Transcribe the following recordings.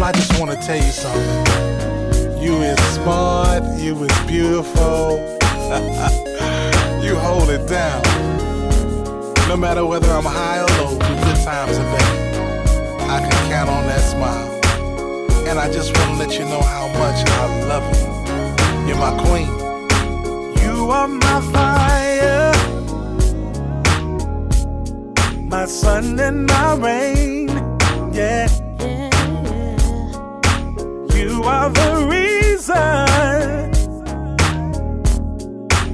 Girl, I just want to tell you something. You is smart, you is beautiful. You hold it down. No matter whether I'm high or low, with good times or bad, I can count on that smile. And I just want to let you know how much I love you. You're my queen. You are my fire, my sun and my rain. Yeah. You are the reason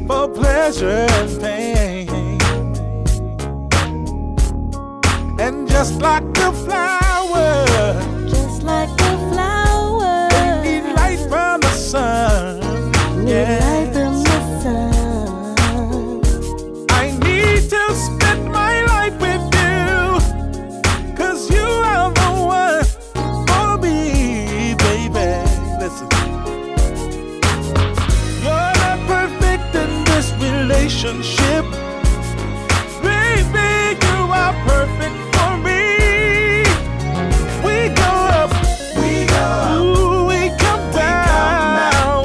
for pleasure and pain. And just like the flower, they need light from the sun. Yeah. I need to spend my life with you, 'cause you are the one for me, baby. Listen, you're not perfect in this relationship, baby, you are perfect for me. We go up, ooh, we come down.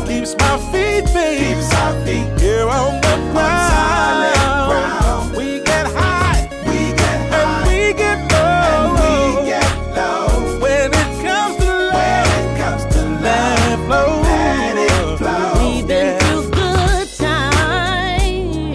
Keeps my feet, baby, here on the ground. We get high, and we get low. When it comes to love, let it flow. We've been through good times,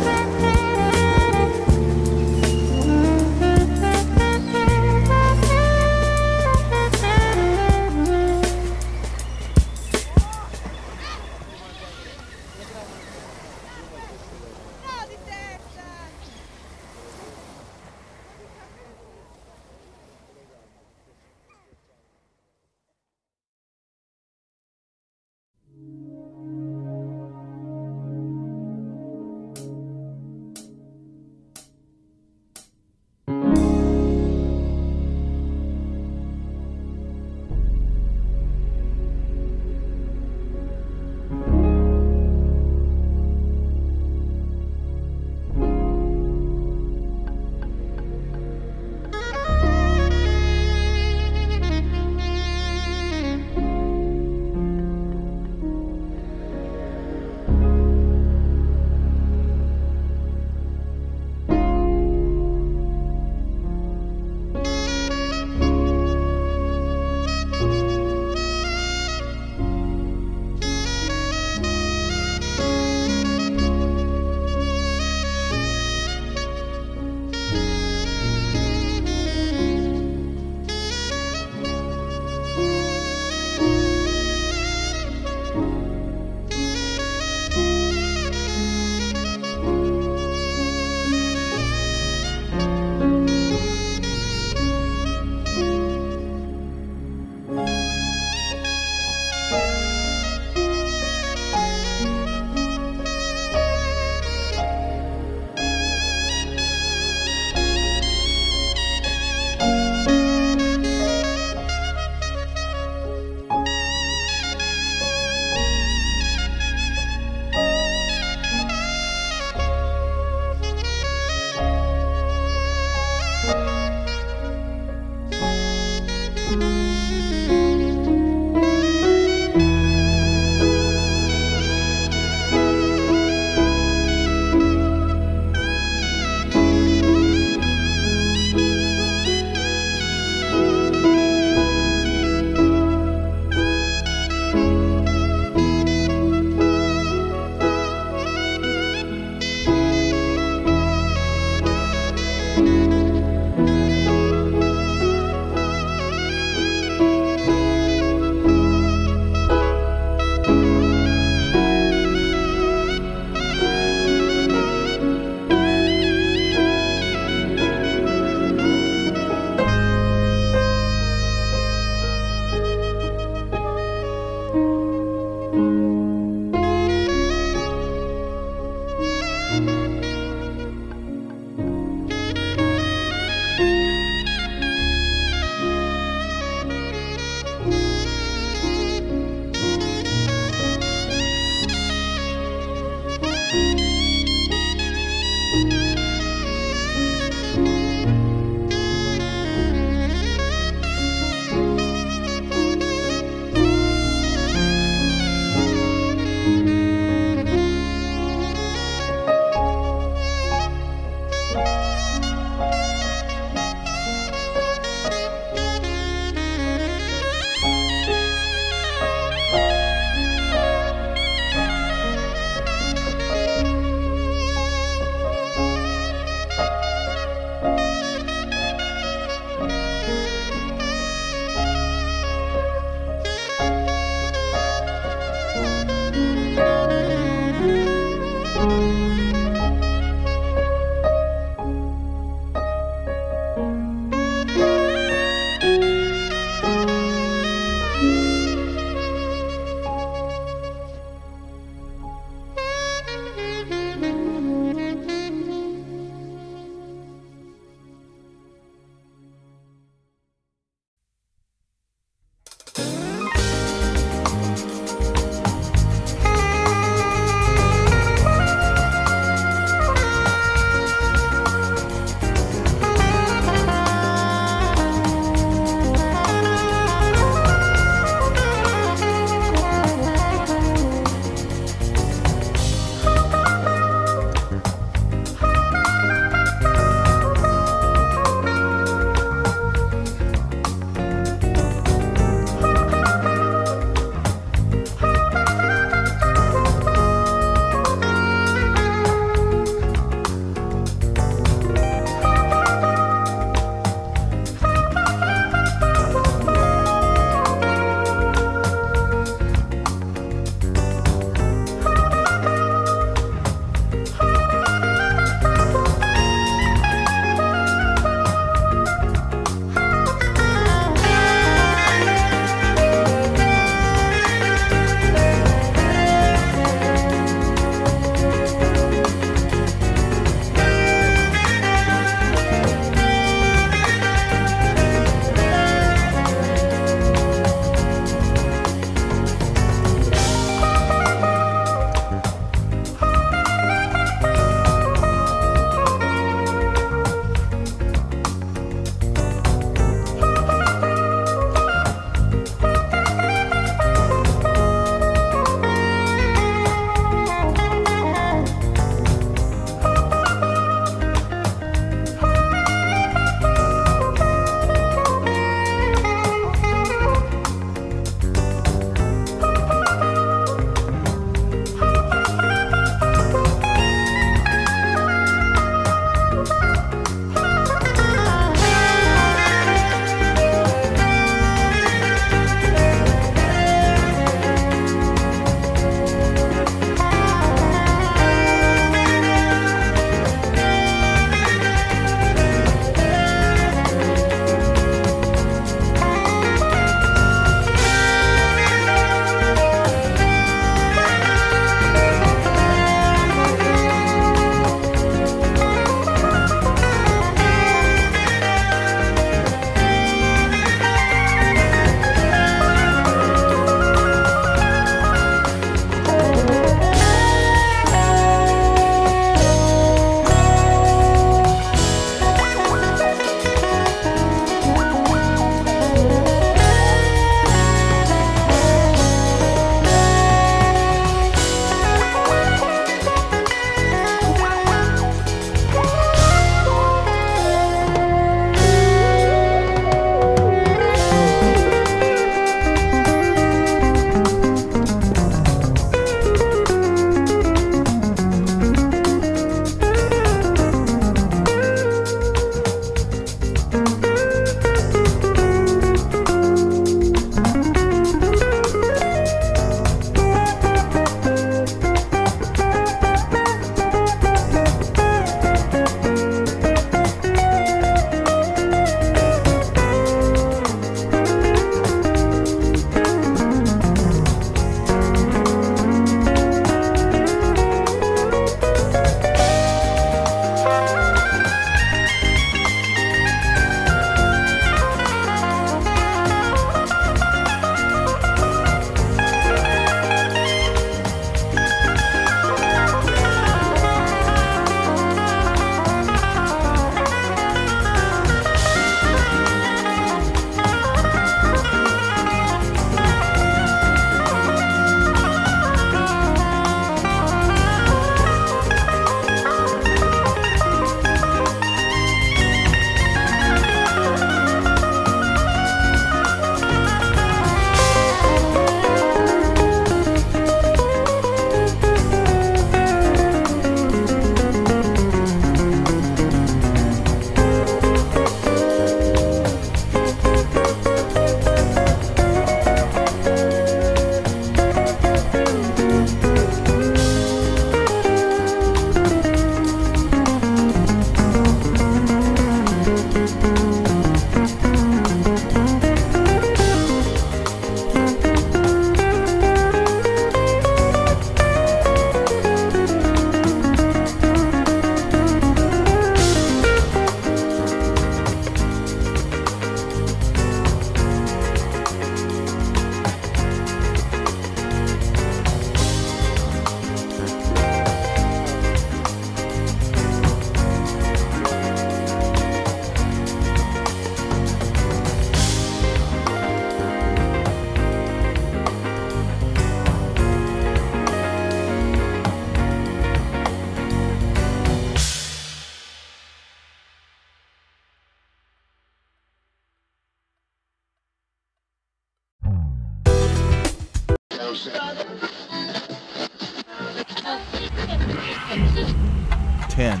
10,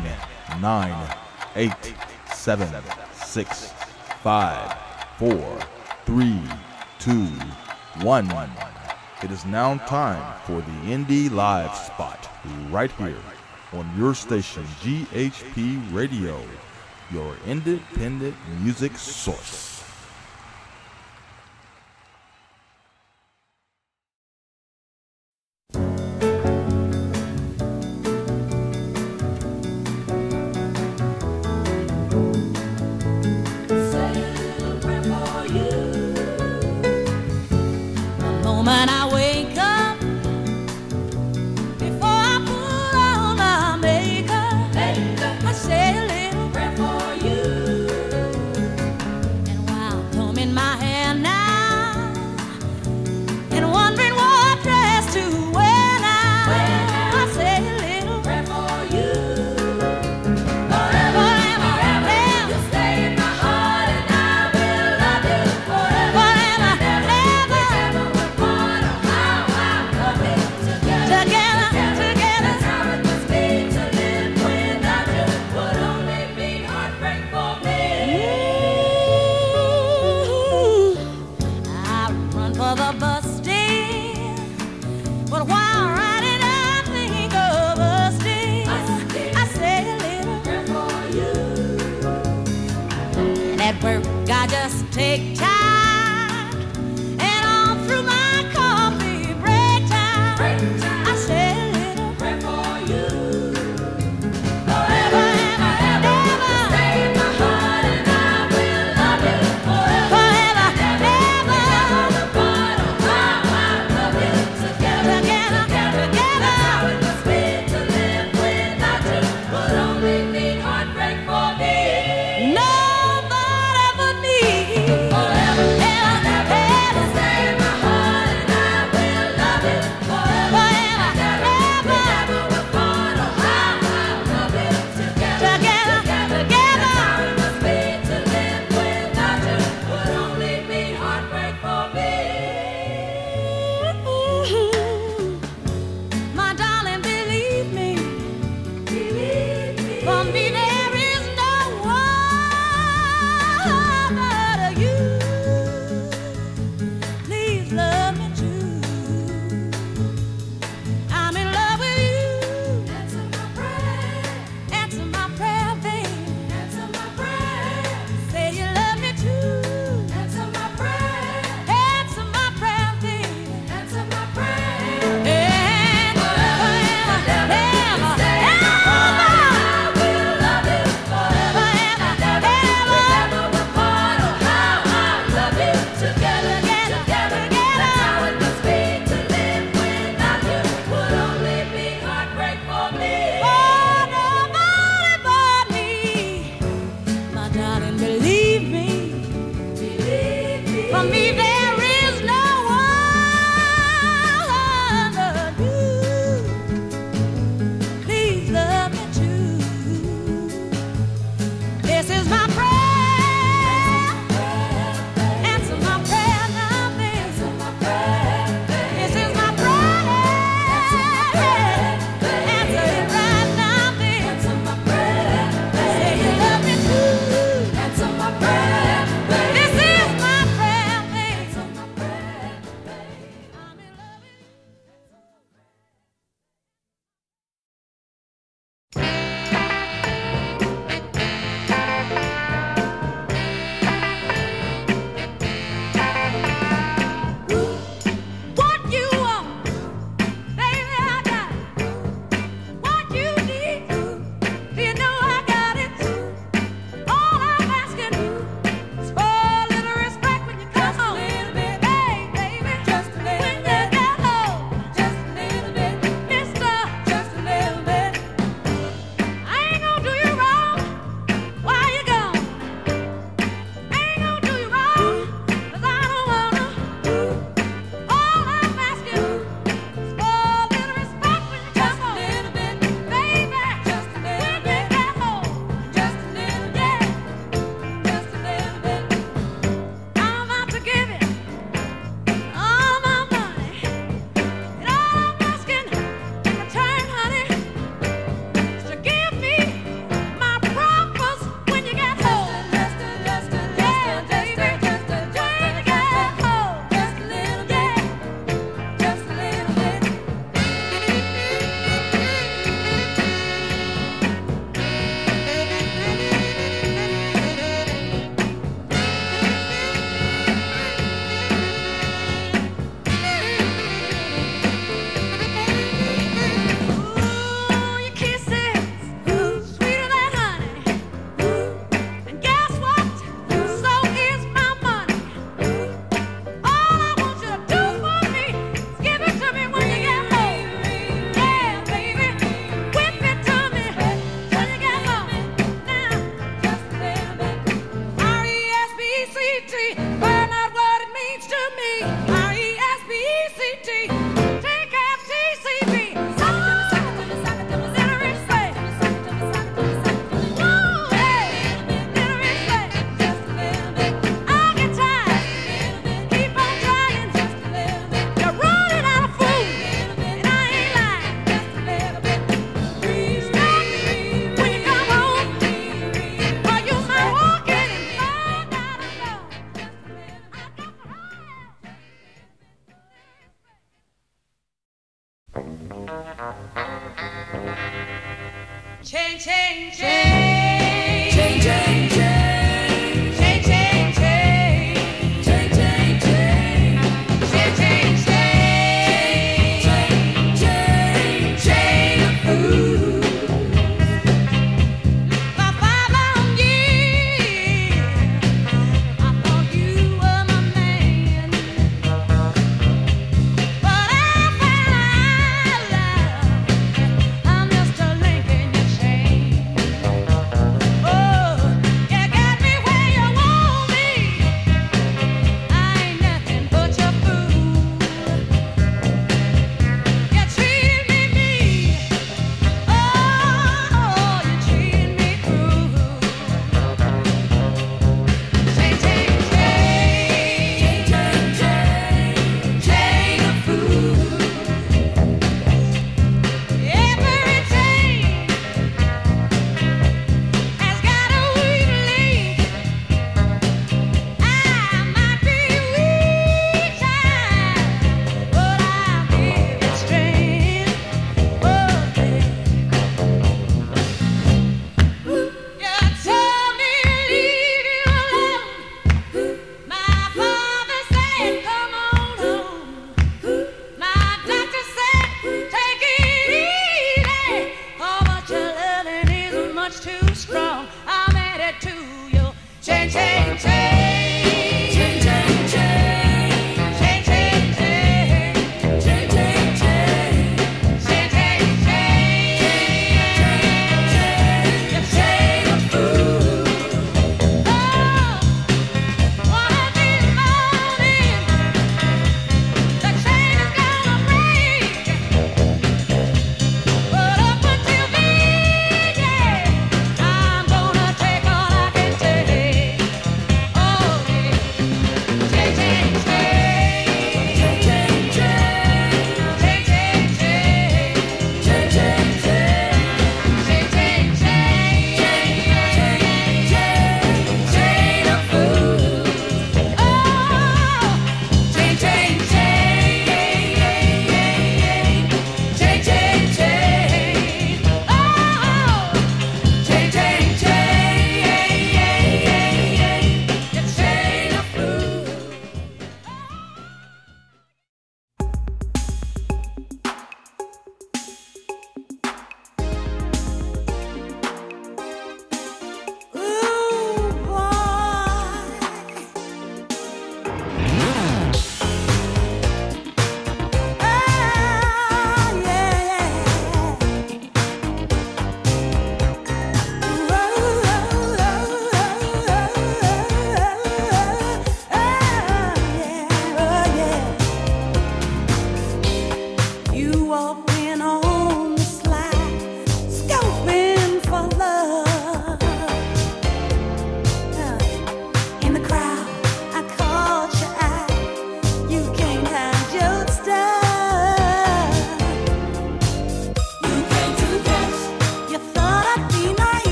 9, 8, 7, 6, 5, 4, 3, 2, 1. It is now time for the Indie Live spot right here on your station GHP Radio, your independent music source. Nobody but me.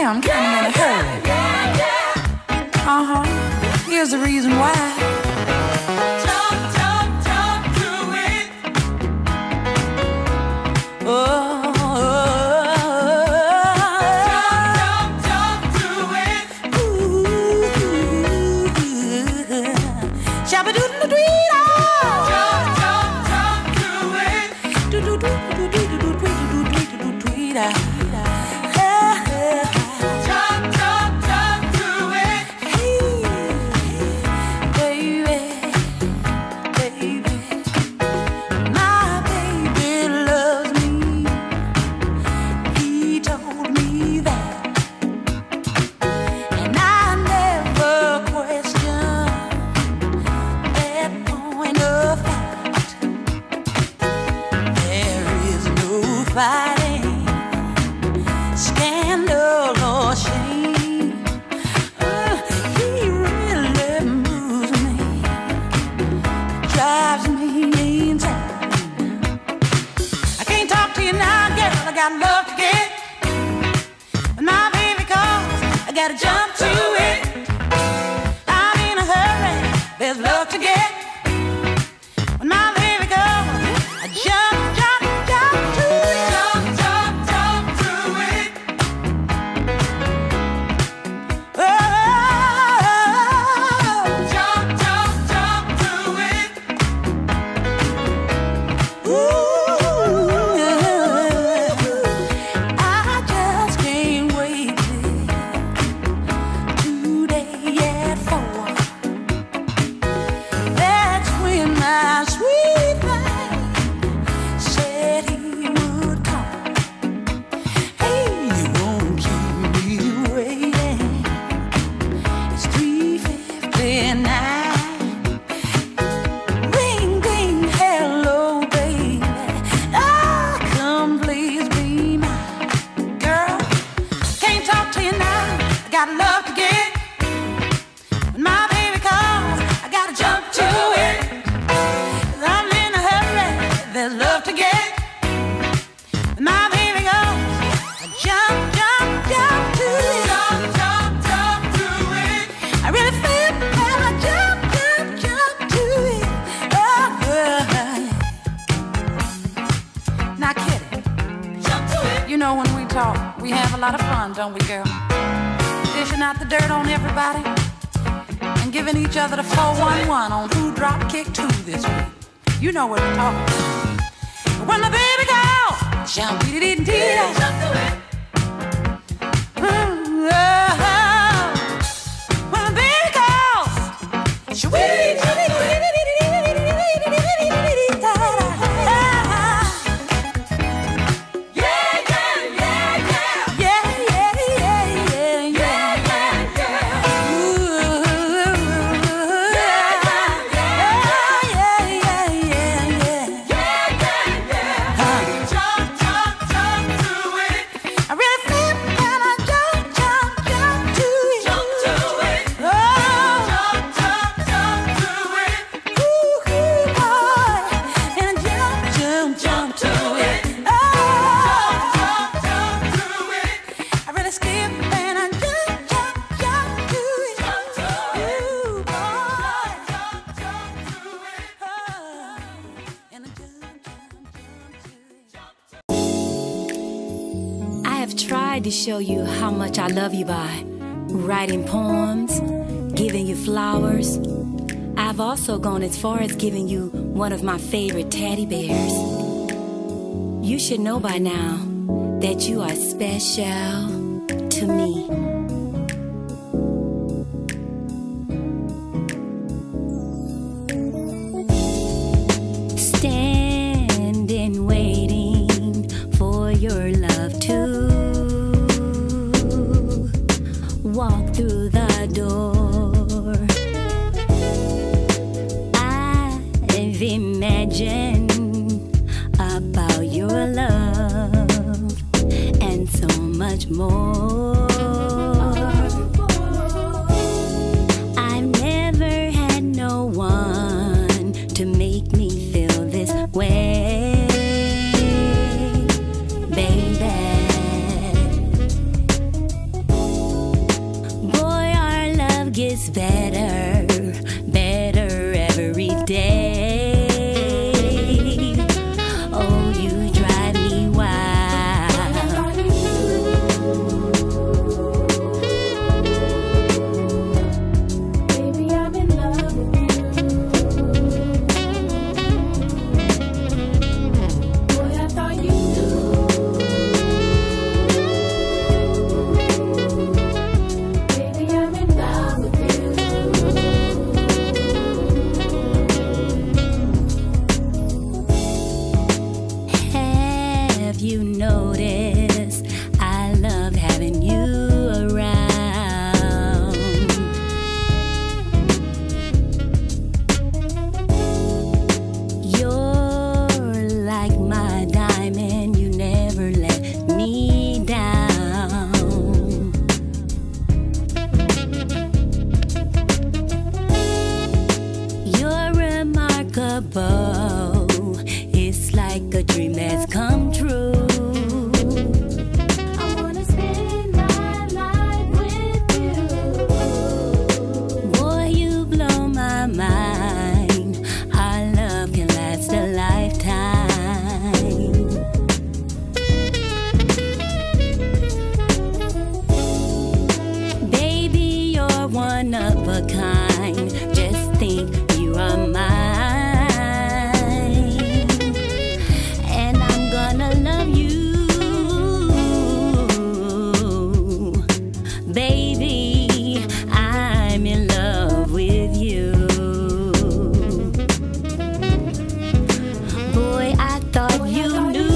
I'm kind of in a hurry. Here's the reason why. Talk to it. Talk to it. Shabba-doo-doo-doo-doo. Talk to it. Do-do-do-do-do-do-do-do-do-do-do-do-do-do-do. Don't we, girl? Dishing out the dirt on everybody and giving each other the 411 on who dropped kick 2 this week. You know what we're talking about. When the baby calls, jump to it. When the baby calls, sweet. To show you how much I love you by writing poems, giving you flowers. I've also gone as far as giving you one of my favorite teddy bears. You should know by now that you are special to me. Standing waiting for your love to walk through the door. I've imagined about your love and so much more. I've never had no one to make me feel this way, baby. you notice, I love having you around. You're like my diamond, you never let me down. You're remarkable, it's like a dream that's come true. I wanna spend my life with you. Boy, you blow my mind. Our love can last a lifetime. Baby, you're one of a kind. Just think you are mine. And I'm gonna love you, baby. I'm in love with you. Boy, I thought you knew.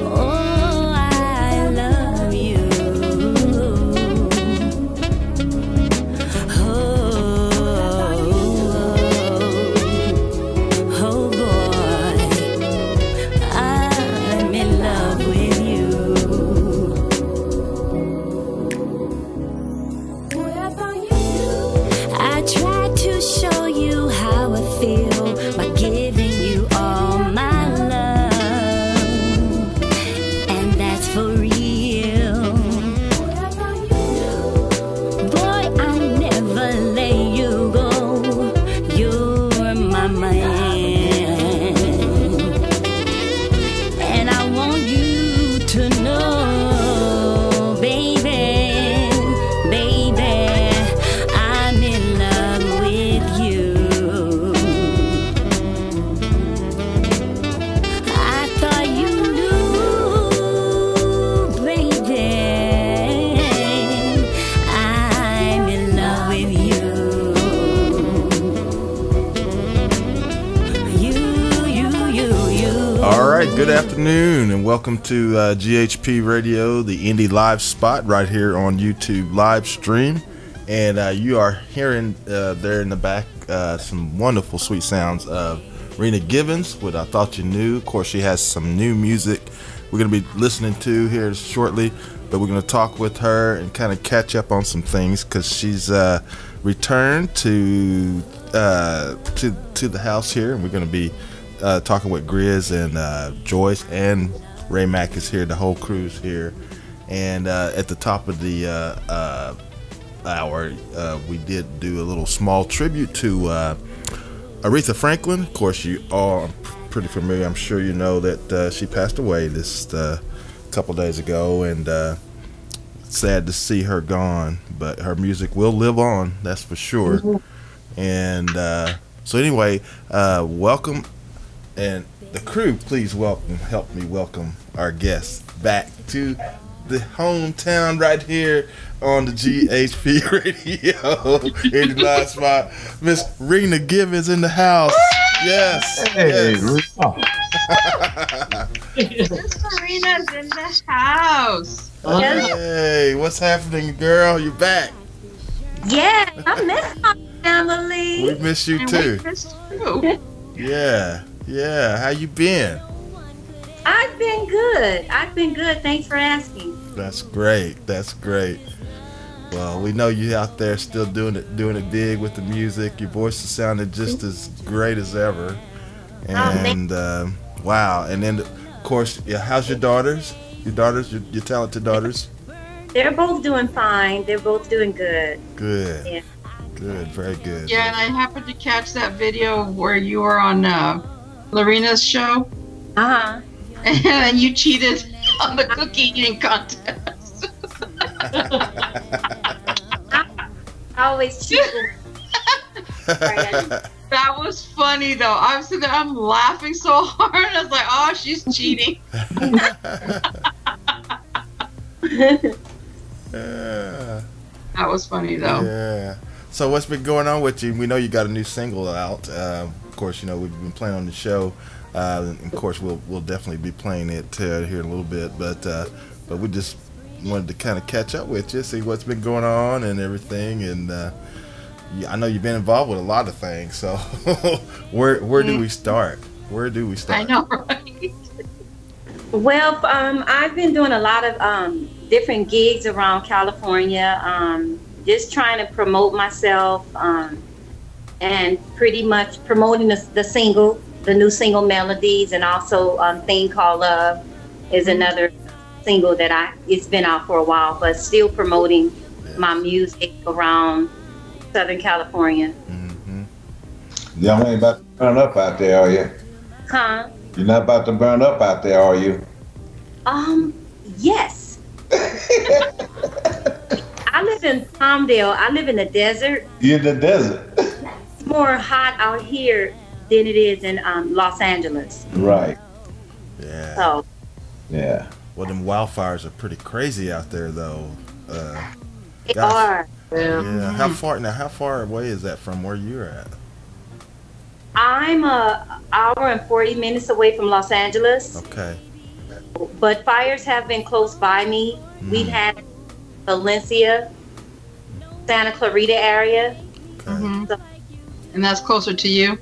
Oh, I love you. Oh boy, I'm in love with you. I tried to show you how I feel by giving you all my love, and that's for real. Boy, I never let you go. You're my man, and I want you to know, baby, baby, I'm in love with you. I thought you knew, baby, I'm in love with you. You. All right, good afternoon, and welcome to GHP Radio, the indie live spot right here on YouTube live stream. And you are hearing there in the back some wonderful, sweet sounds of Rina Givens with I Thought You Knew. Of course, she has some new music we're going to be listening to here shortly, but we're going to talk with her and kind of catch up on some things because she's returned to the house here, and we're going to be talking with Grizz and Joyce, and Ray MAC is here. The whole crew's here. And at the top of the hour, we did do a little small tribute to Aretha Franklin. Of course, you all are pretty familiar. I'm sure you know that she passed away this couple days ago, and sad to see her gone, but her music will live on, that's for sure. And so anyway, welcome, and the crew, please help me welcome our guests back to the hometown right here on the GHP Radio in the live spot. Miss Rina Givens in the house. Yes. Hey, yes. Miss Marina's in the house. Hey, what's happening, girl? You back? Yeah, I miss my family. We miss you too. Yeah. Yeah. How you been? I've been good. Thanks for asking. That's great. Well, we know you out there still doing it big with the music. Your voice is sounding just as great as ever. And wow. And then of course, yeah, how's your daughters? Your talented daughters? They're both doing fine. They're both doing good. Good. Yeah. Good. Very good. Yeah, and I happened to catch that video where you were on Lorina's show. Uh-huh. And you cheated on the cookie eating contest. I always cheat. That was funny though. I was sitting there, I'm laughing so hard. I was like, oh, she's cheating. Yeah. That was funny though. Yeah. So what's been going on with you? We know you got a new single out. Of course, you know we've been playing on the show. And of course, we'll definitely be playing it here in a little bit. But we just wanted to kind of catch up with you, see what's been going on and everything. And I know you've been involved with a lot of things. So where do we start? Where do we start? I know, right? Well, I've been doing a lot of different gigs around California, just trying to promote myself and pretty much promoting the new single Melodies, and also Thing Called Love is another single that it's been out for a while, but still promoting my music around Southern California. Mm-hmm. Y'all ain't about to burn up out there, are you? Huh? You're not about to burn up out there, are you? Yes. I live in Palmdale. I live in the desert. You're in the desert. It's more hot out here than it is in Los Angeles. Right. Yeah. So. Yeah. Well, them wildfires are pretty crazy out there, though. They are. Yeah. How far away is that from where you're at? I'm an hour and 40 minutes away from Los Angeles. Okay. But fires have been close by me. We've had Valencia, Santa Clarita area. Okay. So And that's closer to you?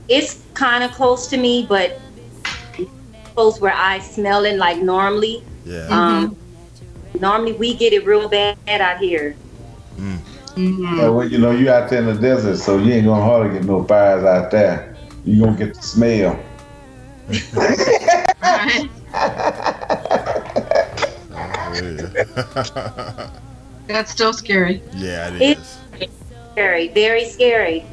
it's kind of close to me, but close where I smell it like normally. Yeah. Normally we get it real bad out here. Yeah, well, you know, you out there in the desert, so you ain't gonna hardly get no fires out there. You gonna get the smell. Right. That's still scary. Yeah, it is. It's scary, very scary.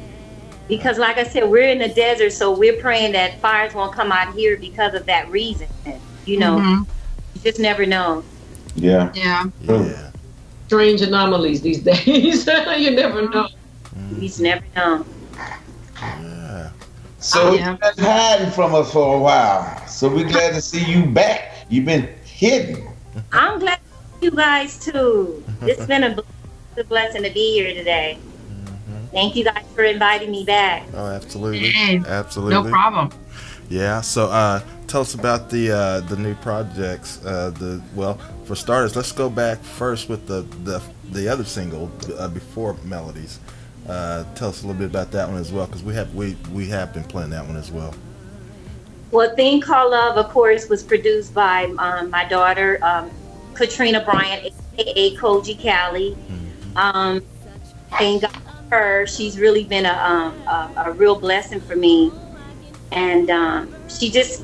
Because like I said, we're in the desert, so we're praying that fires won't come out here because of that reason. You know, you just never know. Yeah. Yeah. Yeah. Strange anomalies these days. You never know. You just never know. Yeah. So Yeah. you've been hiding from us for a while. So we're glad to see you back. You've been hidden. I'm glad you guys too. It's been a blessing to be here today. Thank you guys for inviting me back. Oh, absolutely. Hey, Absolutely. no problem. Yeah. So, tell us about the new projects. Well, for starters, let's go back first with the other single before Melodies. Tell us a little bit about that one as well, because we have been playing that one as well. Well, Thing Called Love, of course, was produced by my daughter, Katrina Bryant, aka Koji Cali. Thank God for her. She's really been a real blessing for me. And she just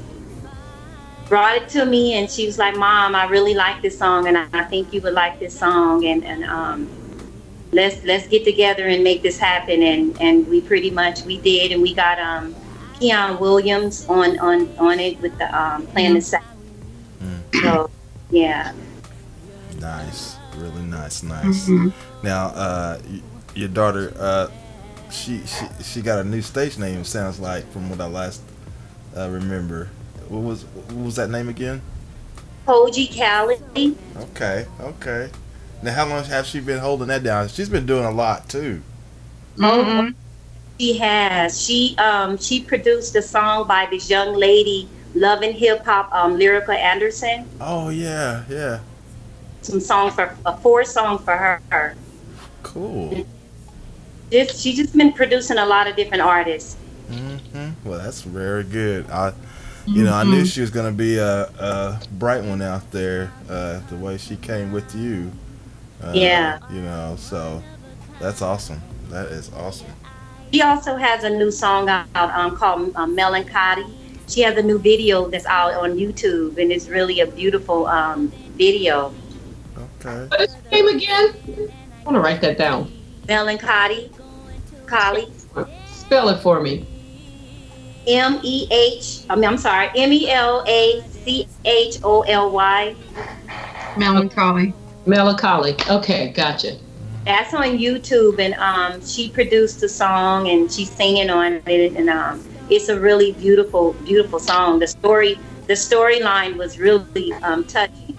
brought it to me, and she was like, "Mom, I really like this song, and I think you would like this song, and let's get together and make this happen." And we did, and we got Keon Williams on it with the playing the sax. So yeah. Nice, really nice. Now, your daughter, she got a new stage name. Sounds like, from what I last remember. What was that name again? Koji Cali. Okay. Now, how long has she been holding that down? She's been doing a lot too. She has. She produced a song by this young lady, Love and Hip Hop, Lyrica Anderson. Oh yeah. Some songs for 4 songs for her. Cool. She's just been producing a lot of different artists. Well, that's very good. I knew she was gonna be a bright one out there. The way she came with you. Yeah. So that's awesome. That is awesome. She also has a new song out called Melancholy. She has a new video that's out on YouTube, and it's really a beautiful video. Okay. What is her name again? I want to write that down. Melancholy. Spell it for me. MELACHOLY. Melancholy. Melancholy. Okay, gotcha. That's on YouTube, and she produced the song, and she's singing on it, and it's a really beautiful song. The storyline was really touching.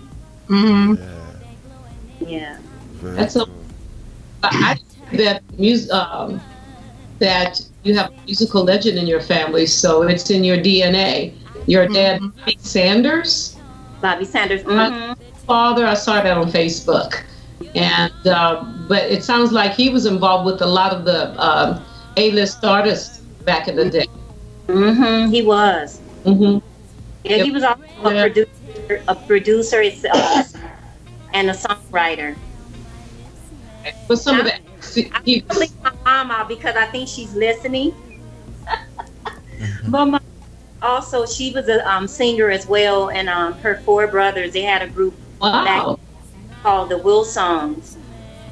Mm-hmm. Yeah. Yeah. Very That's cool. I that that you have a musical legend in your family, so it's in your DNA. Your dad, Bobby Sanders. Bobby Sanders. My father, I saw that on Facebook, and but it sounds like he was involved with a lot of the A-list artists back in the day. He was. Yeah, he was also a producer and a songwriter. But some of the I leave my mom out because I think she's listening. But also, she was a singer as well, and her 4 brothers, they had a group back called the Will Songs.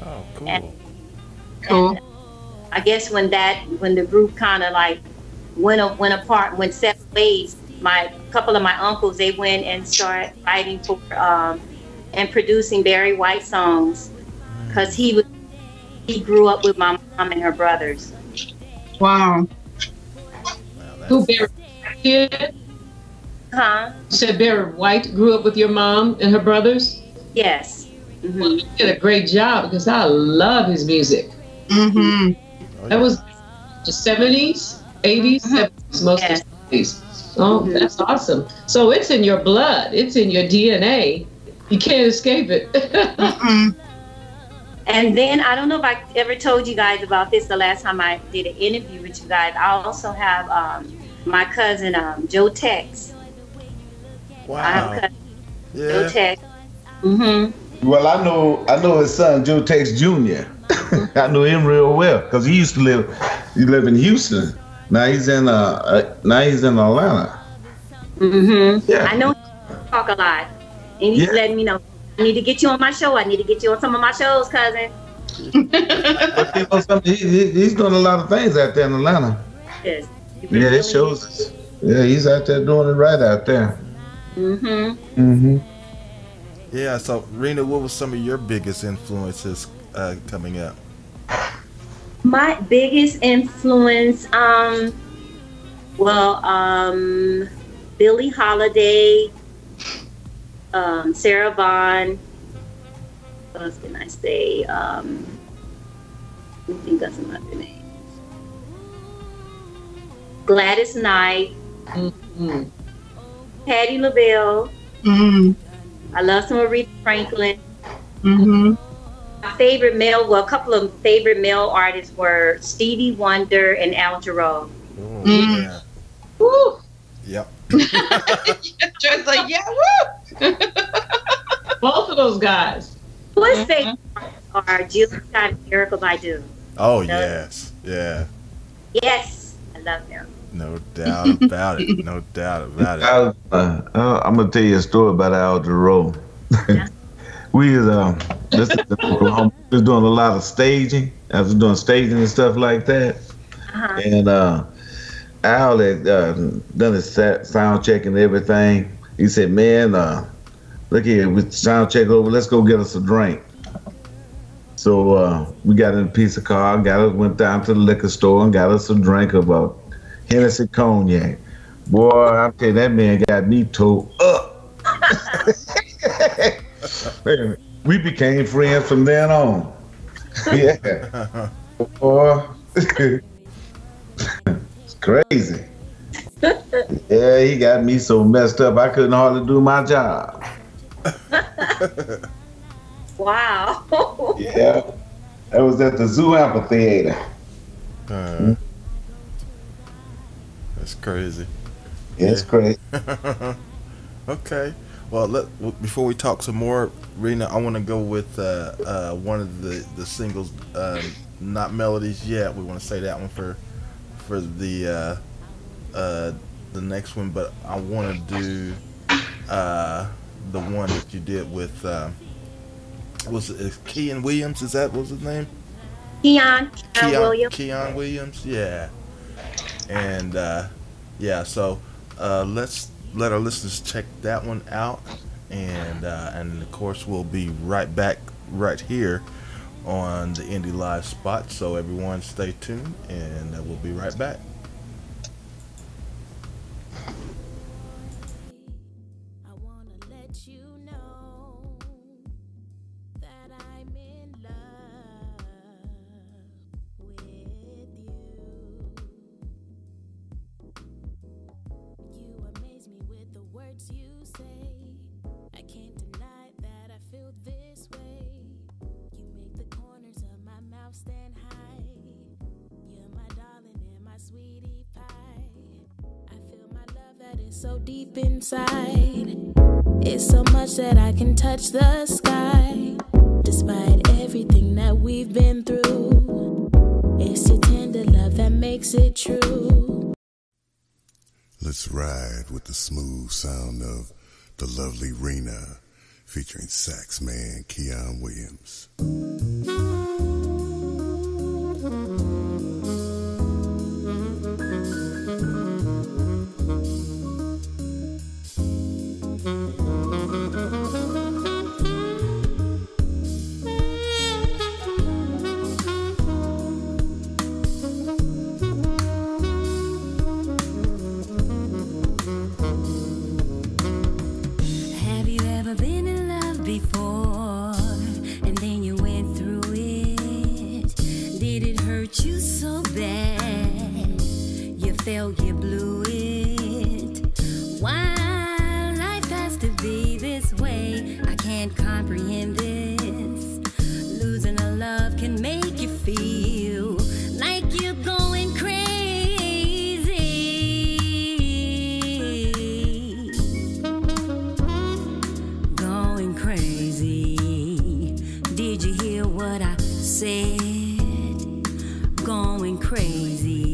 Oh, cool. And I guess when the group kind of like went apart, went separate ways, a couple of my uncles, they went and started writing for and producing Barry White songs, because he grew up with my mom and her brothers. Wow. Who Barry did? Huh? You said Barry White grew up with your mom and her brothers? Yes. Well, he did a great job, because I love his music. That was the 70s, 80s, 70s, most of the 70s. Oh, that's awesome. So it's in your blood. It's in your DNA. You can't escape it. And then, I don't know if I ever told you guys about this the last time I did an interview with you guys. I also have my cousin, Joe Tex. Wow. I have a cousin, Joe Tex. Well, I know his son, Joe Tex Jr. I know him real well, because he used to live in Houston. Now he's in Atlanta. Yeah. I know he talk a lot, and he's letting me know, I need to get you on my show. I need to get you on some of my shows, cousin. But you know something, he's doing a lot of things out there in Atlanta. Yes. Yeah, it shows us. Yeah, he's out there doing it right out there. Yeah, so Rina, what was some of your biggest influences coming up? My biggest influence, Billie Holiday, Sarah Vaughan. What else can I say? I think that's some other names. Gladys Knight, Patti LaBelle. I love some Aretha Franklin. My favorite a couple of favorite male artists were Stevie Wonder and Al Jarreau. Oh, yeah. Woo! Yep. Just like, yeah, woo! Both of those guys. Who's favorite are Jill Scott and Erykah Badu. Oh, yes. Yeah. Yes, I love them. No doubt about it. No doubt about it. I'm gonna tell you a story about Al Jarreau. We was Oklahoma. We was doing a lot of staging. I was doing staging and stuff like that. And Al had done his sound check and everything. He said, "Man, look here, with sound check over. Let's go get us a drink." So we got in a piece of car, went down to the liquor store and got us a drink of Hennessy cognac. Boy, I tell you, that man got me towed up. We became friends from then on. Yeah. Boy. It's crazy. Yeah, he got me so messed up I couldn't hardly do my job. Wow. Yeah. That was at the Zoo Amphitheater. That's crazy. It's crazy. Okay. Well, before we talk some more, Rina, I want to go with one of the singles, not Melodies Yet. We want to say that one for the next one, but I want to do the one that you did with was it Keon Williams? Is that was his name? Keon Williams. Keon Williams, yeah. And yeah, so let's let our listeners check that one out, and of course we'll be right back right here on the Indie Live Spot. So everyone stay tuned, and we'll be right back. words you say. I can't deny that I feel this way. You make the corners of my mouth stand high. You're my darling and my sweetie pie. I feel my love that is so deep inside. It's so much that I can touch the sky. Despite everything that we've been through, it's your tender love that makes it true. Let's ride with the smooth sound of the lovely Rina, featuring sax man Keon Williams. You blew it. Why life has to be this way, I can't comprehend this. Losing a love can make you feel like you're going crazy. Going crazy. Did you hear what I said? Going crazy.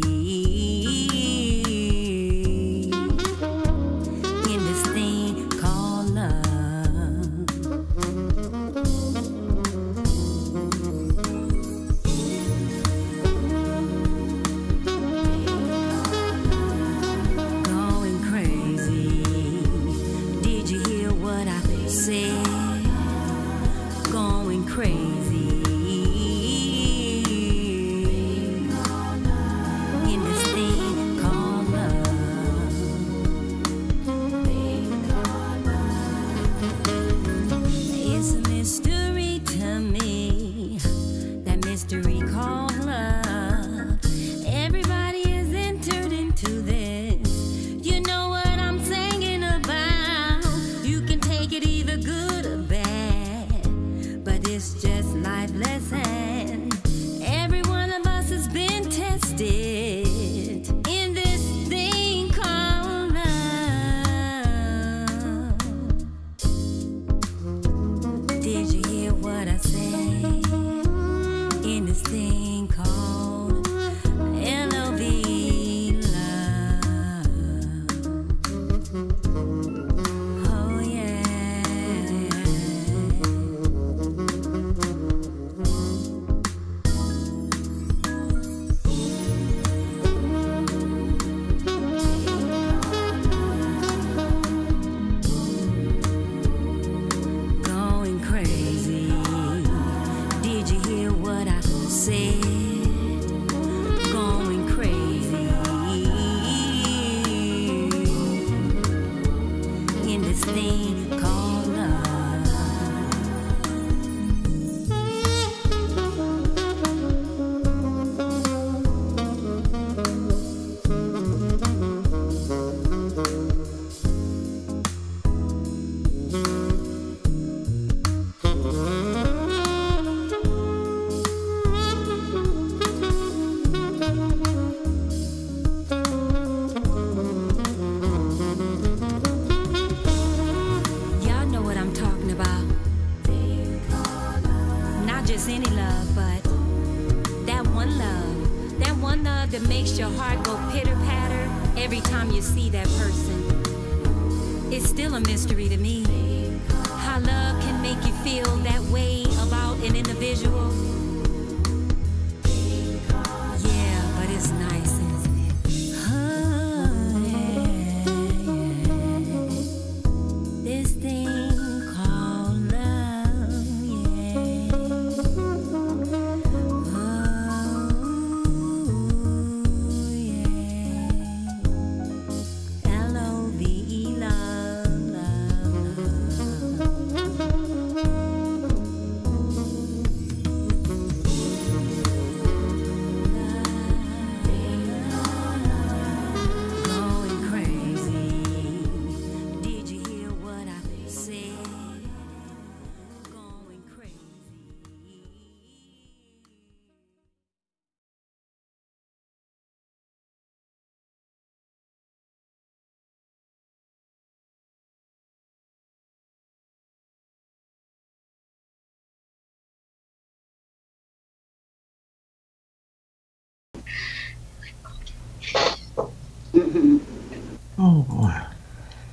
Oh boy.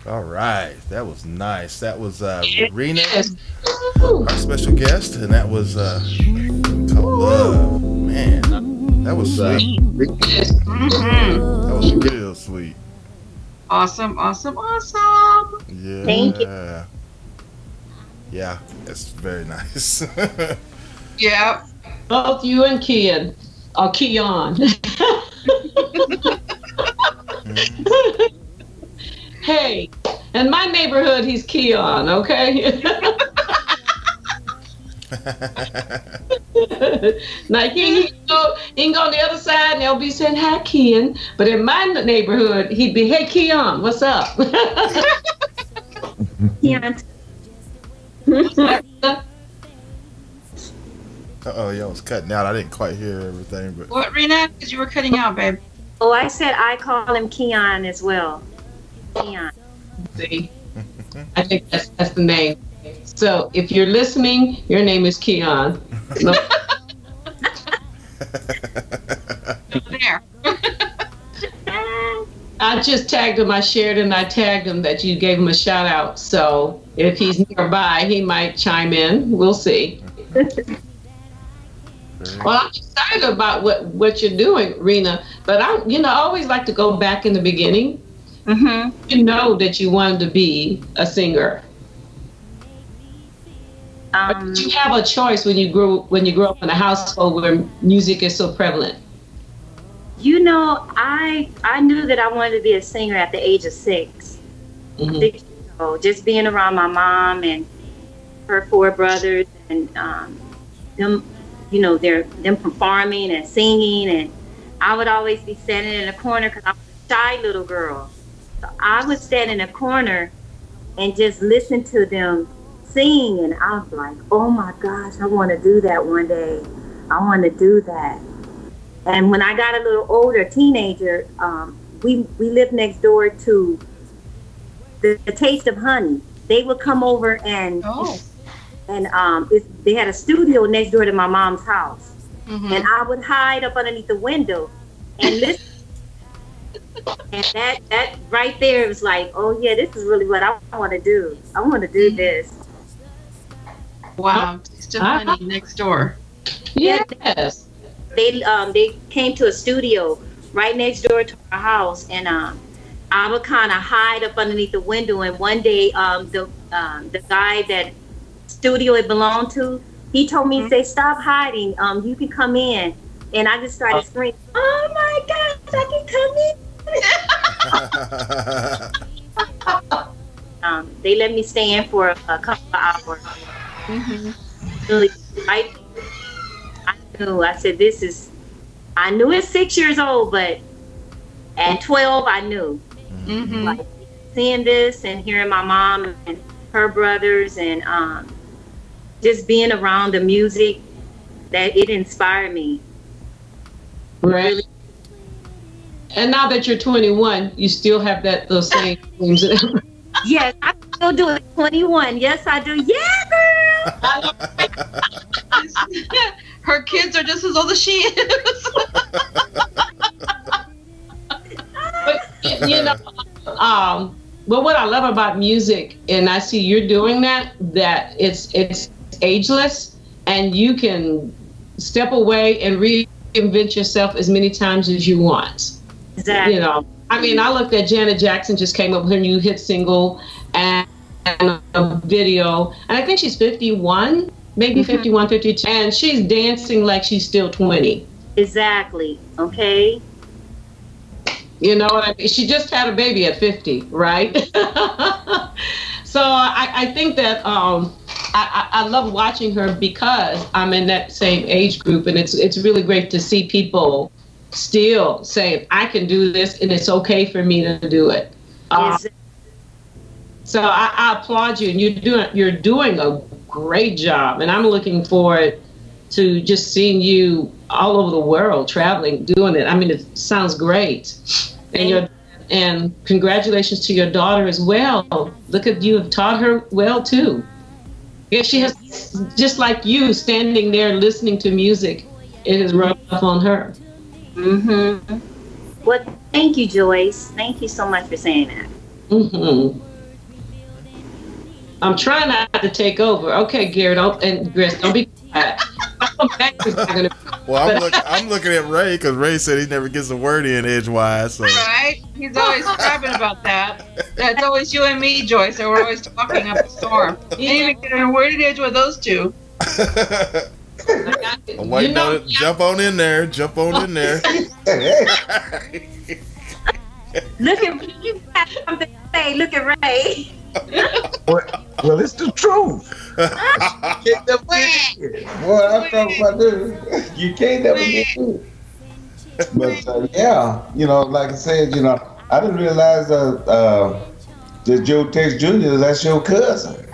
All right, that was nice. That was Rina, our special guest, and that was Love. Man, that was sweet. That was real sweet. Awesome. Yeah. Thank you. Yeah, it's very nice. Yeah. Both you and Keon, or Keon. Hey, in my neighborhood, he's Keon, okay? Now, he can go on the other side and they'll be saying, hi, Keon. But in my neighborhood, he'd be, hey, Keon, what's up? Keon. Uh-oh, y'all was cutting out. I didn't quite hear everything. But What, Rina? Because you were cutting out, babe. Oh, I said I call him Keon as well. Keon. See, I think that's the name. So if you're listening, your name is Keon. No. There. I just tagged him. I shared and I tagged him that you gave him a shout out. So if he's nearby, he might chime in. We'll see. Well, I'm excited about what you're doing, Rina. But I always like to go back in the beginning. Mm-hmm. You know that you wanted to be a singer. Did you have a choice when you grew up in a household where music is so prevalent? You know, I knew that I wanted to be a singer at the age of 6. Mm-hmm. 6 years old. Just being around my mom and her 4 brothers and them, them performing and singing, and I would always be standing in a corner because I was a shy little girl. So I would stand in a corner and just listen to them sing, and I was like, oh my gosh, I want to do that one day. I want to do that. And when I got a little older, teenager, we lived next door to the Taste of Honey. They would come over and they had a studio next door to my mom's house. Mm-hmm. And I would hide up underneath the window and listen. And that right there was like, oh yeah, this is really what I want to do. I want to do this. Wow, Taste of Honey next door. Yes. They came to a studio right next door to our house, and I would kind of hide up underneath the window. And one day, the guy that studio it belonged to, he told me, say, stop hiding. You can come in. And I just started screaming, oh my gosh, I can come in. They let me stay in for a couple of hours. Mm-hmm. Really, I knew. I said, I knew at 6 years old, but at 12, I knew. Mm-hmm. Like, seeing this and hearing my mom and her brothers and just being around the music, that it inspired me. Right. Really. And now that you're 21, you still have those same dreams. Yes, I still do it. 21. Yes, I do. Yeah, girl. Her kids are just as old as she is. But what I love about music, and I see you're doing that it's ageless, and you can step away and reinvent yourself as many times as you want. Exactly. I mean, I looked at Janet Jackson just came up with her new hit single and a video, and I think she's 51, maybe 51, 52, and she's dancing like she's still 20. Exactly. Okay. You know what I mean? She just had a baby at 50, right? So I think that I love watching her because I'm in that same age group, and it's really great to see people still saying, I can do this and it's okay for me to do it. So I applaud you, and you're doing a great job, and I'm looking forward to just seeing you all over the world traveling, doing it. I mean, it sounds great. And congratulations to your daughter as well. Look at you have taught her well too. Yeah, she has, just like you, standing there listening to music. It has rubbed off on her. Mm-hmm. Thank you, Joyce. Thank you so much for saying that. I'm trying not to take over. Okay, Gary, and Chris, don't be quiet. Well, I'm looking at Ray because Ray said he never gets a word in edgewise. So. Right? He's always crabbing about that. That's always you and me, Joyce. So we're always talking up a storm. You didn't even get a word in edge with those two. White note, jump on in there. Jump on in there. Look at you have something to say. Look at Ray. Well, it's the truth. Get the boy, I'm talking about this. You can't never get it. But yeah, like I said, I didn't realize that Joe Tex Jr. that's your cousin.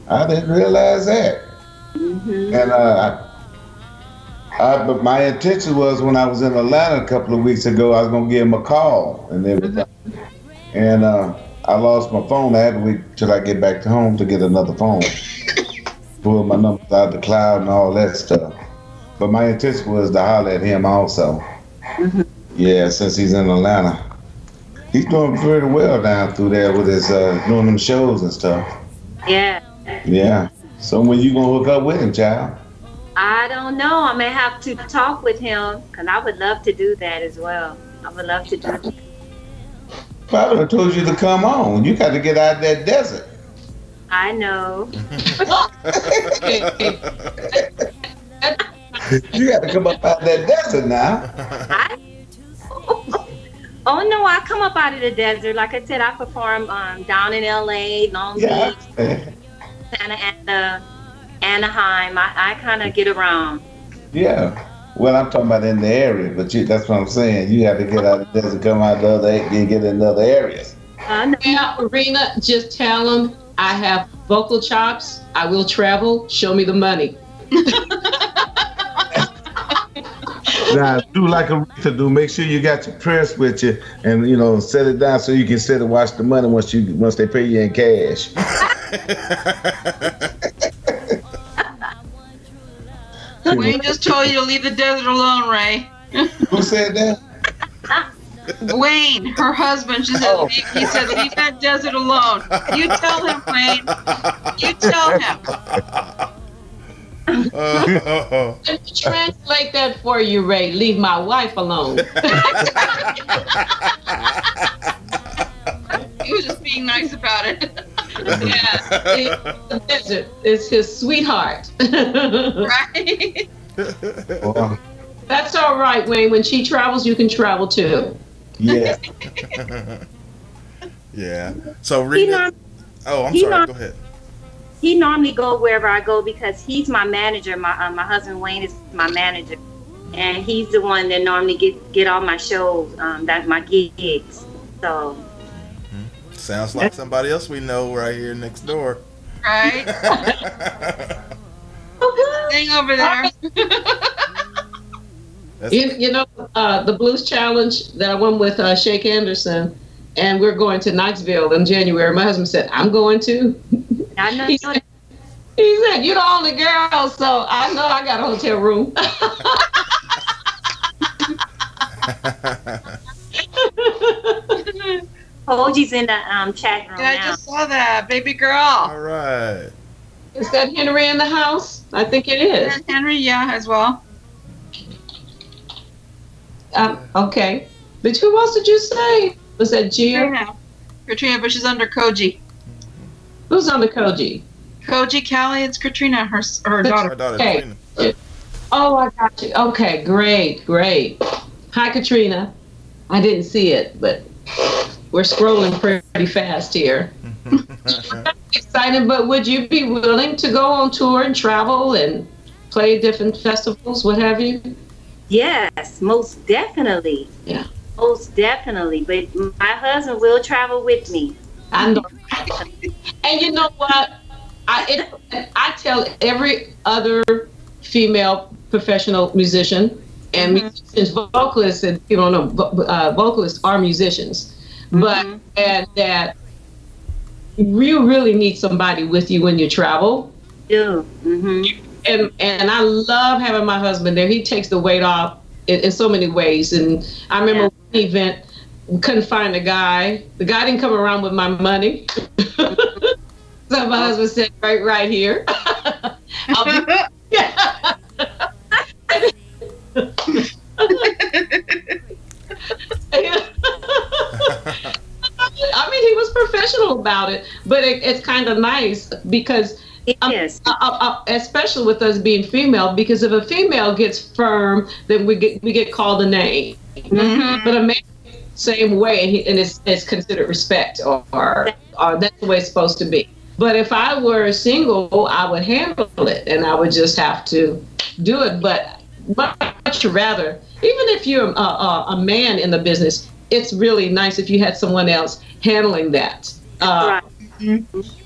I didn't realize that. And but my intention was when I was in Atlanta a couple of weeks ago, I was gonna give him a call and everything. And I lost my phone. I had to wait till I get back to home to get another phone. Pull my numbers out of the cloud and all that stuff. But my intention was to holler at him also. Yeah, since he's in Atlanta. He's doing pretty well down through there with his doing them shows and stuff. Yeah. Yeah. So when you gonna hook up with him, child? I don't know. I may have to talk with him because I would love to do that as well. I would love to do that. I would have told you to come on. You got to get out of that desert. I know. You got to come up out of that desert now. Oh no, I come up out of the desert. Like I said, I perform down in LA, Long Beach, Santa Ana, Anaheim. I kind of get around. Yeah. Well, I'm talking about in the area, but that's what I'm saying. You have to get out of the desert, come out the other, and get in other areas. Yeah, Rina, just tell them I have vocal chops. I will travel. Show me the money. Now, do like Aretha do. Make sure you got your purse with you, and set it down so you can sit and watch the money once they pay you in cash. Wayne just told you to leave the desert alone, Ray. Who said that? Wayne, her husband. She said, he said, leave that desert alone. You tell him, Wayne. You tell him. Let me translate that for you, Ray. Leave my wife alone. He was just being nice about it. Yeah, the desert is his sweetheart. Right? That's all right, Wayne. When she travels, you can travel too. Yeah. Yeah. So Rina. I'm sorry. Go ahead. He normally go wherever I go because he's my manager. My husband Wayne is my manager, and he's the one that normally get all my shows, that my gigs. So. Sounds like somebody else we know right here next door. Right? Thing over there. The Blues Challenge that I won with Shake Anderson, and we're going to Knoxville in January. My husband said, I'm going too. I know. He said, you're the only girl, so I know I got a hotel room. Koji's in the chat room yeah, now. I just saw that, baby girl. All right. Is that Henry in the house? I think it is. And Henry, yeah, as well. Okay. But who else did you say? Was that Gia? Katrina, but she's under Koji. Who's under Koji? Koji, Callie, it's Katrina, her daughter. Okay. Oh, I got you. Okay, great. Hi, Katrina. I didn't see it, but we're scrolling pretty fast here. Excited, but would you be willing to go on tour and travel and play different festivals, what have you? Yes, most definitely. Yeah. Most definitely. But my husband will travel with me. I know. And you know what? I tell every other female professional musician and musicians, vocalists, and people don't know, vocalists are musicians, but and that you really need somebody with you when you travel. Yeah. And I love having my husband there. He takes the weight off in so many ways. And I remember event, we couldn't find a guy. The guy didn't come around with my money. So my husband said, right here. I'll be I mean, he was professional about it, but it's kind of nice because especially with us being female, because if a female gets firm, then we get called a name. Mm-hmm. But a man, same way, and it's considered respect, or that's the way it's supposed to be. But if I were single, I would handle it, and I would just have to do it. But much rather, even if you're a man in the business, it's really nice if you had someone else handling that. Right.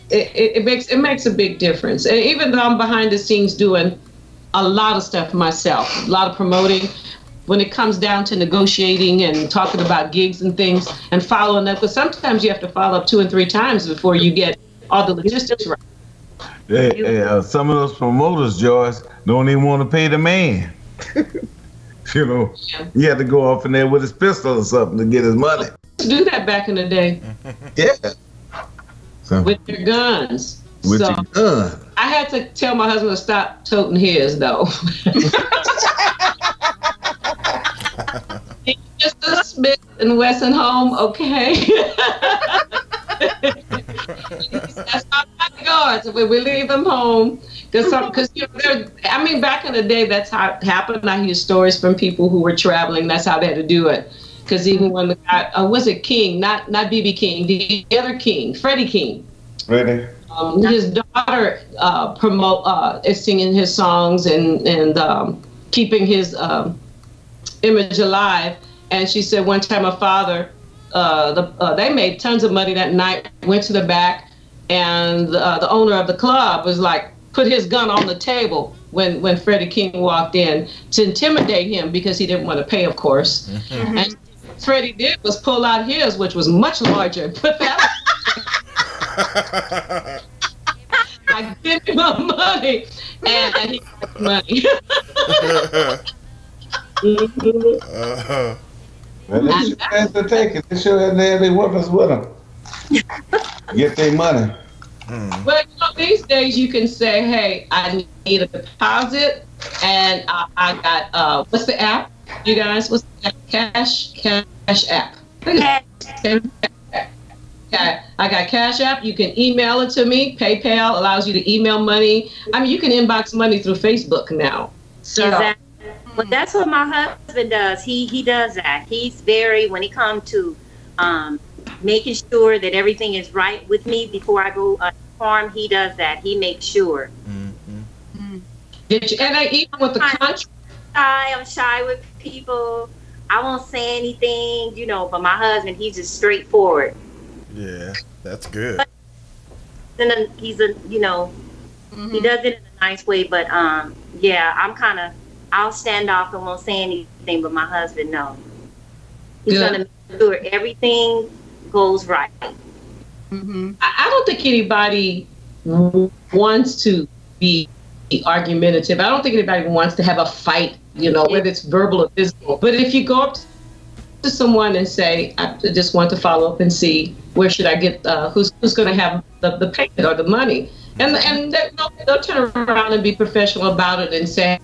It makes a big difference. And even though I'm behind the scenes doing a lot of stuff myself, a lot of promoting, when it comes down to negotiating and talking about gigs and things and following up, because sometimes you have to follow up 2 and 3 times before you get all the logistics right. Hey, some of those promoters, Joyce, don't even want to pay the man. You know, he had to go off in there with his pistol or something to get his money. Do that back in the day. Yeah. So, with their guns. With your gun. I had to tell my husband to stop toting his, though. He's just a Smith and Wesson home, okay? That's not my guards. We leave them home. Because you know, I mean, back in the day, that's how it happened. I hear stories from people who were traveling. That's how they had to do it. Because even when the guy, was it King, not B.B. King, the other King, Freddie King. Freddie. His daughter is singing his songs and keeping his image alive. And she said one time her father, they made tons of money that night, went to the back, and the owner of the club was like, put his gun on the table when Freddie King walked in to intimidate him because he didn't want to pay, of course. Mm-hmm. And Freddie did was pull out his, which was much larger, and put that I give him my money, and he got the money. Well, they sure had to take it. They sure had they weapons with them. Get their money. But you know, these days you can say, hey, I need a deposit, and I got, what's the app, you guys? What's the app? Cash app. I got Cash App. You can email it to me. PayPal allows you to email money. I mean, you can inbox money through Facebook now. So, exactly. Well, that's what my husband does. He does that. He's very, when it comes to making sure that everything is right with me before I go farm, he does that. He makes sure. Mm-hmm. Mm-hmm. And even with the contract, I'm shy with people. I won't say anything, you know, but my husband, he's just straightforward. Yeah, that's good. But he's a, you know, he does it in a nice way, but yeah, I'll stand off and won't say anything, but my husband, no. He's going to make sure everything goes right. Mm-hmm. I don't think anybody wants to be argumentative. I don't think anybody wants to have a fight, you know, whether it's verbal or physical. But if you go up to someone and say, I just want to follow up and see where should I get, who's going to have the payment or the money. And they'll turn around and be professional about it and say,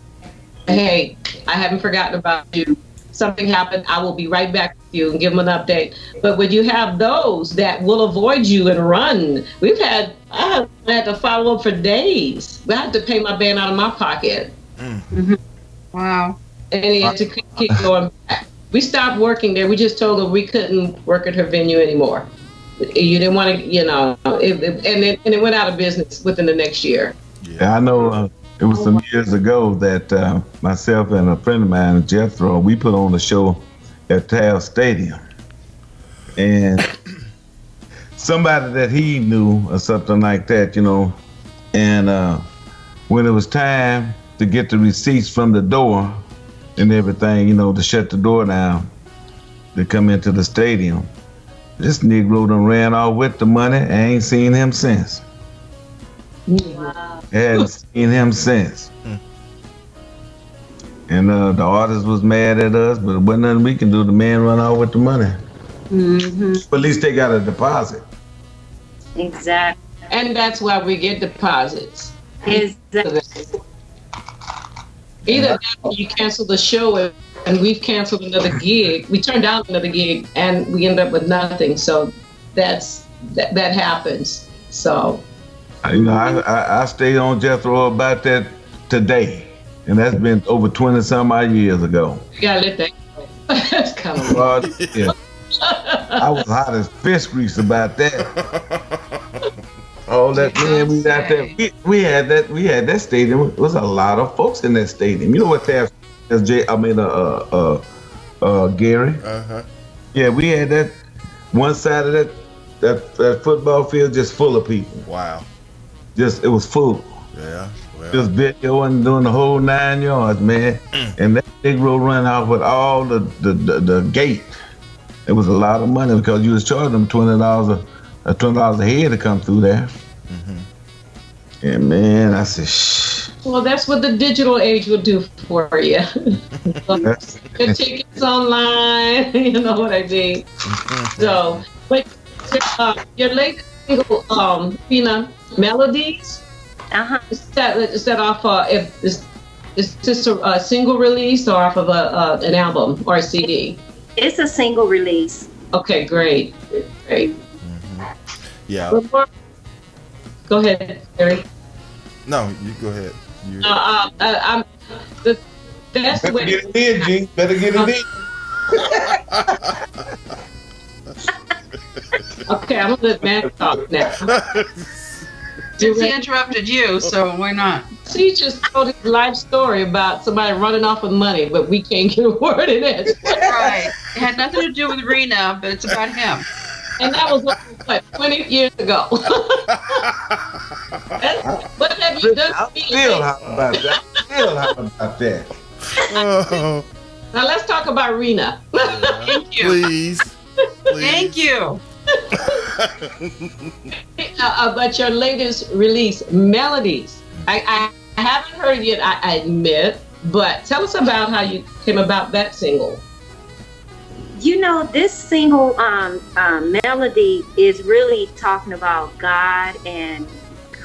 hey, I haven't forgotten about you. Something happened, I will be right back with you and give them an update. But when you have those that will avoid you and run, I had to follow up for days. I had to pay my band out of my pocket. Mm-hmm. Wow. And he had to keep going back. We stopped working there. We just told her we couldn't work at her venue anymore. You didn't want to, you know, and it went out of business within the next year. Yeah, I know. It was some years ago that myself and a friend of mine, Jethro, we put on a show at Taft Stadium. And somebody that he knew or something like that, you know, and when it was time to get the receipts from the door and everything, you know, to shut the door down, to come into the stadium, this Negro done ran off with the money. I ain't seen him since. Wow. Hadn't seen him since. And the artist was mad at us, but there wasn't nothing we can do. The man run off with the money. But at least they got a deposit. Exactly. And that's why we get deposits. Exactly. Either you cancel the show and we've canceled another gig. We turned down another gig and we end up with nothing. So that happens. So, you know, I stayed on Jethro about that today. And that's been over 20-some odd years ago. You gotta let that go. That's kind of hard. Yeah. I was hot as fish grease about that. All that man, we got that. We had that stadium. There was a lot of folks in that stadium. You know what that is, Gary. Yeah, we had that one side of that football field just full of people. Wow. Just it was full. Yeah. Well. Just videoing, doing the whole 9 yards, man. And that big road run off with all the gate. It was a lot of money because you was charging them $20 a head to come through there. And man, I said, shh. Well, that's what the digital age will do for you. The tickets online, you know what I mean. So, but your latest single, Rina, Melodies. Is that off? Is this a single release or off of an album or a CD? It's a single release. Okay, great. Yeah. Go ahead, Gary. No, you go ahead. I'm the best Better way. get it in, G. Better get it in. Okay, I'm gonna let Matt talk now. He interrupted you, so why not? She just told his life story about somebody running off with money, but we can't get a word in it. Right. It had nothing to do with Rina, but it's about him. And that was what 20 years ago. What have you done? I'm still hot about that. Now let's talk about Rina. Thank you. Please. Thank you. But your latest release, Melodies. I haven't heard it yet, I admit, but tell us about how you came about that single. You know, this single, Melody, is really talking about God and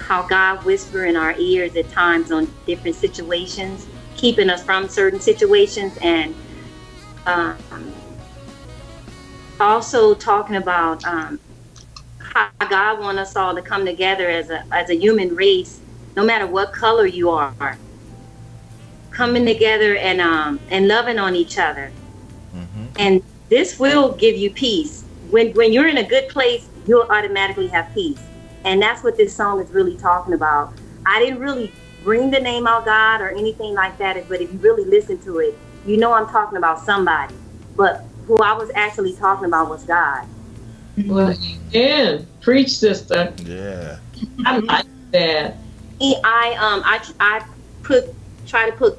how God whispers in our ears at times on different situations, keeping us from certain situations, and also talking about how God wants us all to come together as a human race, no matter what color you are, coming together and loving on each other. And this will give you peace. When you're in a good place, you'll automatically have peace. And that's what this song is really talking about. I didn't really bring the name out God or anything like that, but if you really listen to it, you know I'm talking about somebody. But who I was actually talking about was God. Well, again, preach, sister. Yeah. I like that. I try to put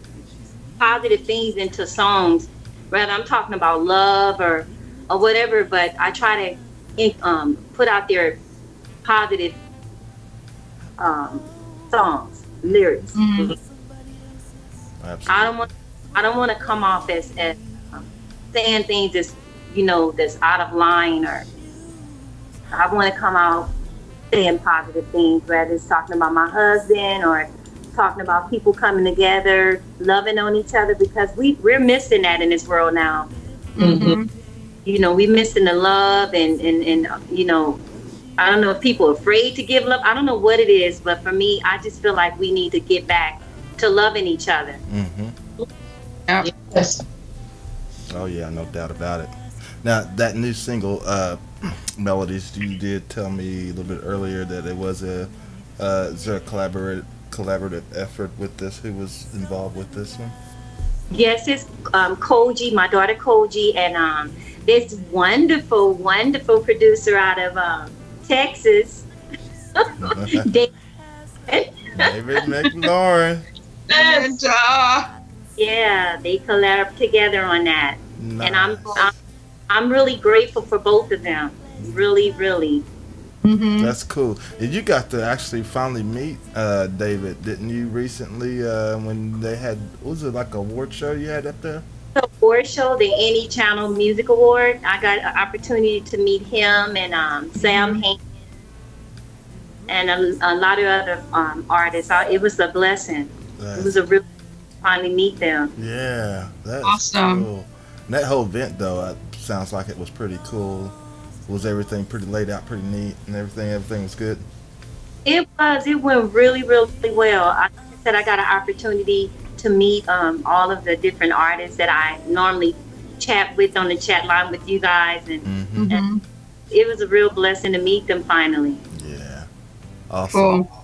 positive things into songs. Rather, I'm talking about love or whatever, but I try to put out there positive songs, lyrics. I don't want to come off as saying things that's that's out of line, or I want to come out saying positive things, whether it's talking about my husband or talking about people coming together, loving on each other, because we're missing that in this world now. We're missing the love and I don't know if people are afraid to give love. I don't know what it is, but for me, I just feel like we need to get back to loving each other. Yes. Oh yeah, no doubt about it. Now that new single, Melodies, you did tell me a little bit earlier that it was is there a collaborative effort with this? Who was involved with this one? Yes, it's Koji, my daughter Koji, and this wonderful producer out of Texas, David McLaurin. And yeah, they collab together on that. Nice. And I'm really grateful for both of them. Really, really. That's cool. And you got to actually finally meet David, didn't you, recently when they had, was it like a award show you had up there? The award show, the Any Channel Music Award. I got an opportunity to meet him and Sam Hain and a lot of other artists. It was a blessing. It was a real finally meet them. Yeah, that's awesome. Cool. And that whole event though, sounds like it was pretty cool. Was everything pretty laid out, pretty neat, and everything was good? It was. It went really, really well. Like I said, I got an opportunity to meet all of the different artists that I normally chat with on the chat line with you guys, and it was a real blessing to meet them finally. Yeah, awesome. Cool.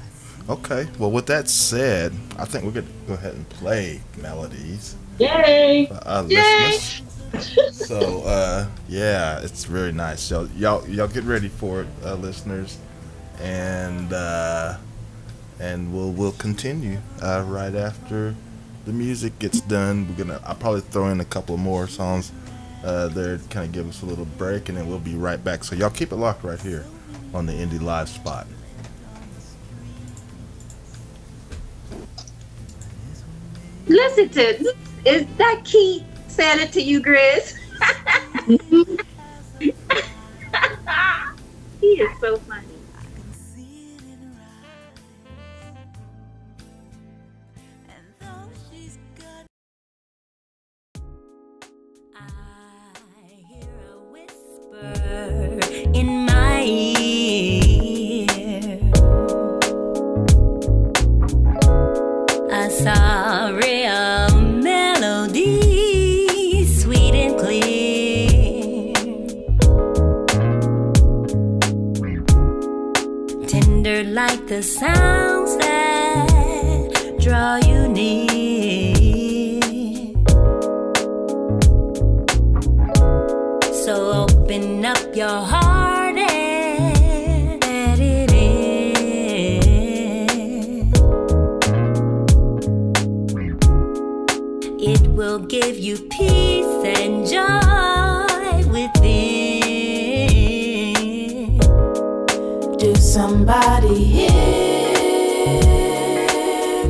Okay, well, with that said, I think we're going to go ahead and play melodies. Yay! Yay! So, yeah, it's very nice. So, y'all get ready for it, listeners, and we'll continue right after the music gets done. I'll probably throw in a couple more songs there to kind of give us a little break, and then we'll be right back. So, y'all keep it locked right here on the Indie Live Spot. Listen to, is that Keith saying it to you, Grizz? He is so funny. I hear a whisper in my ear. A sorry melody, sweet and clear, tender like the sounds that draw you near. So open up your heart and let it in. It will give you peace and joy within. Do somebody hear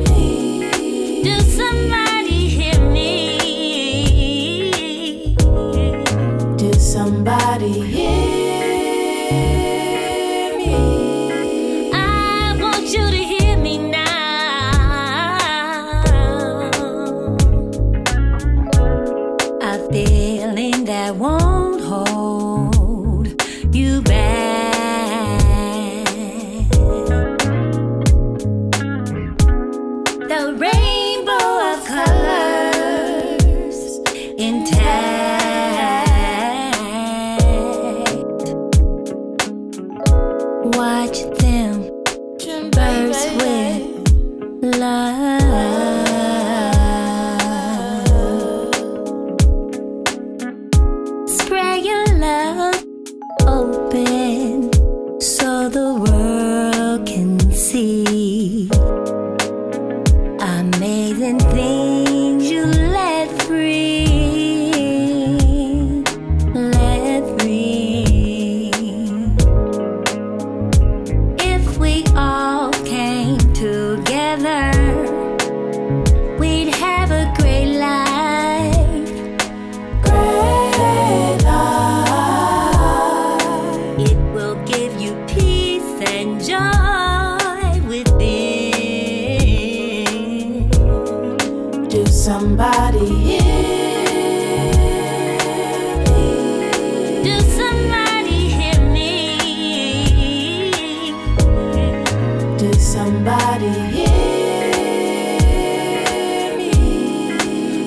me? Do somebody hear me? Do somebody hear me? I want you to hear me now. A feeling that won't hold you back. The rainbow of colors intact. Watch them burst with love. Spread your love open so the world can see amazing things you let free, let free. If we all came together, we'd have a great life, great life. It will give you peace and joy within. Do somebody hear me? Do somebody hear me? Do somebody hear me?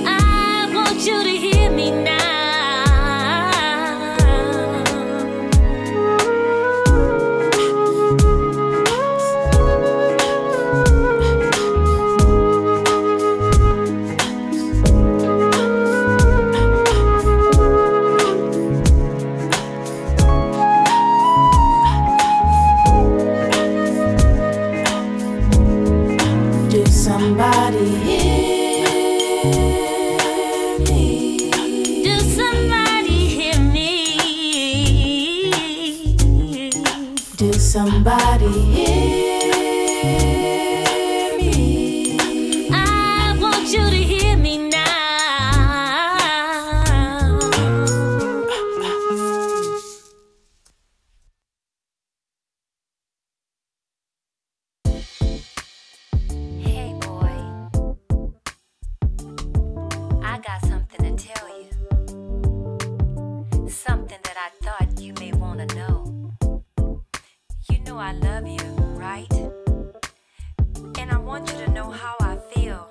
I want you to hear me now. Did somebody hear me? I want you to hear me now. Hey boy, I got something to tell you. Something that I thought you may want to know. You know I love you, right? And I want you to know how I feel.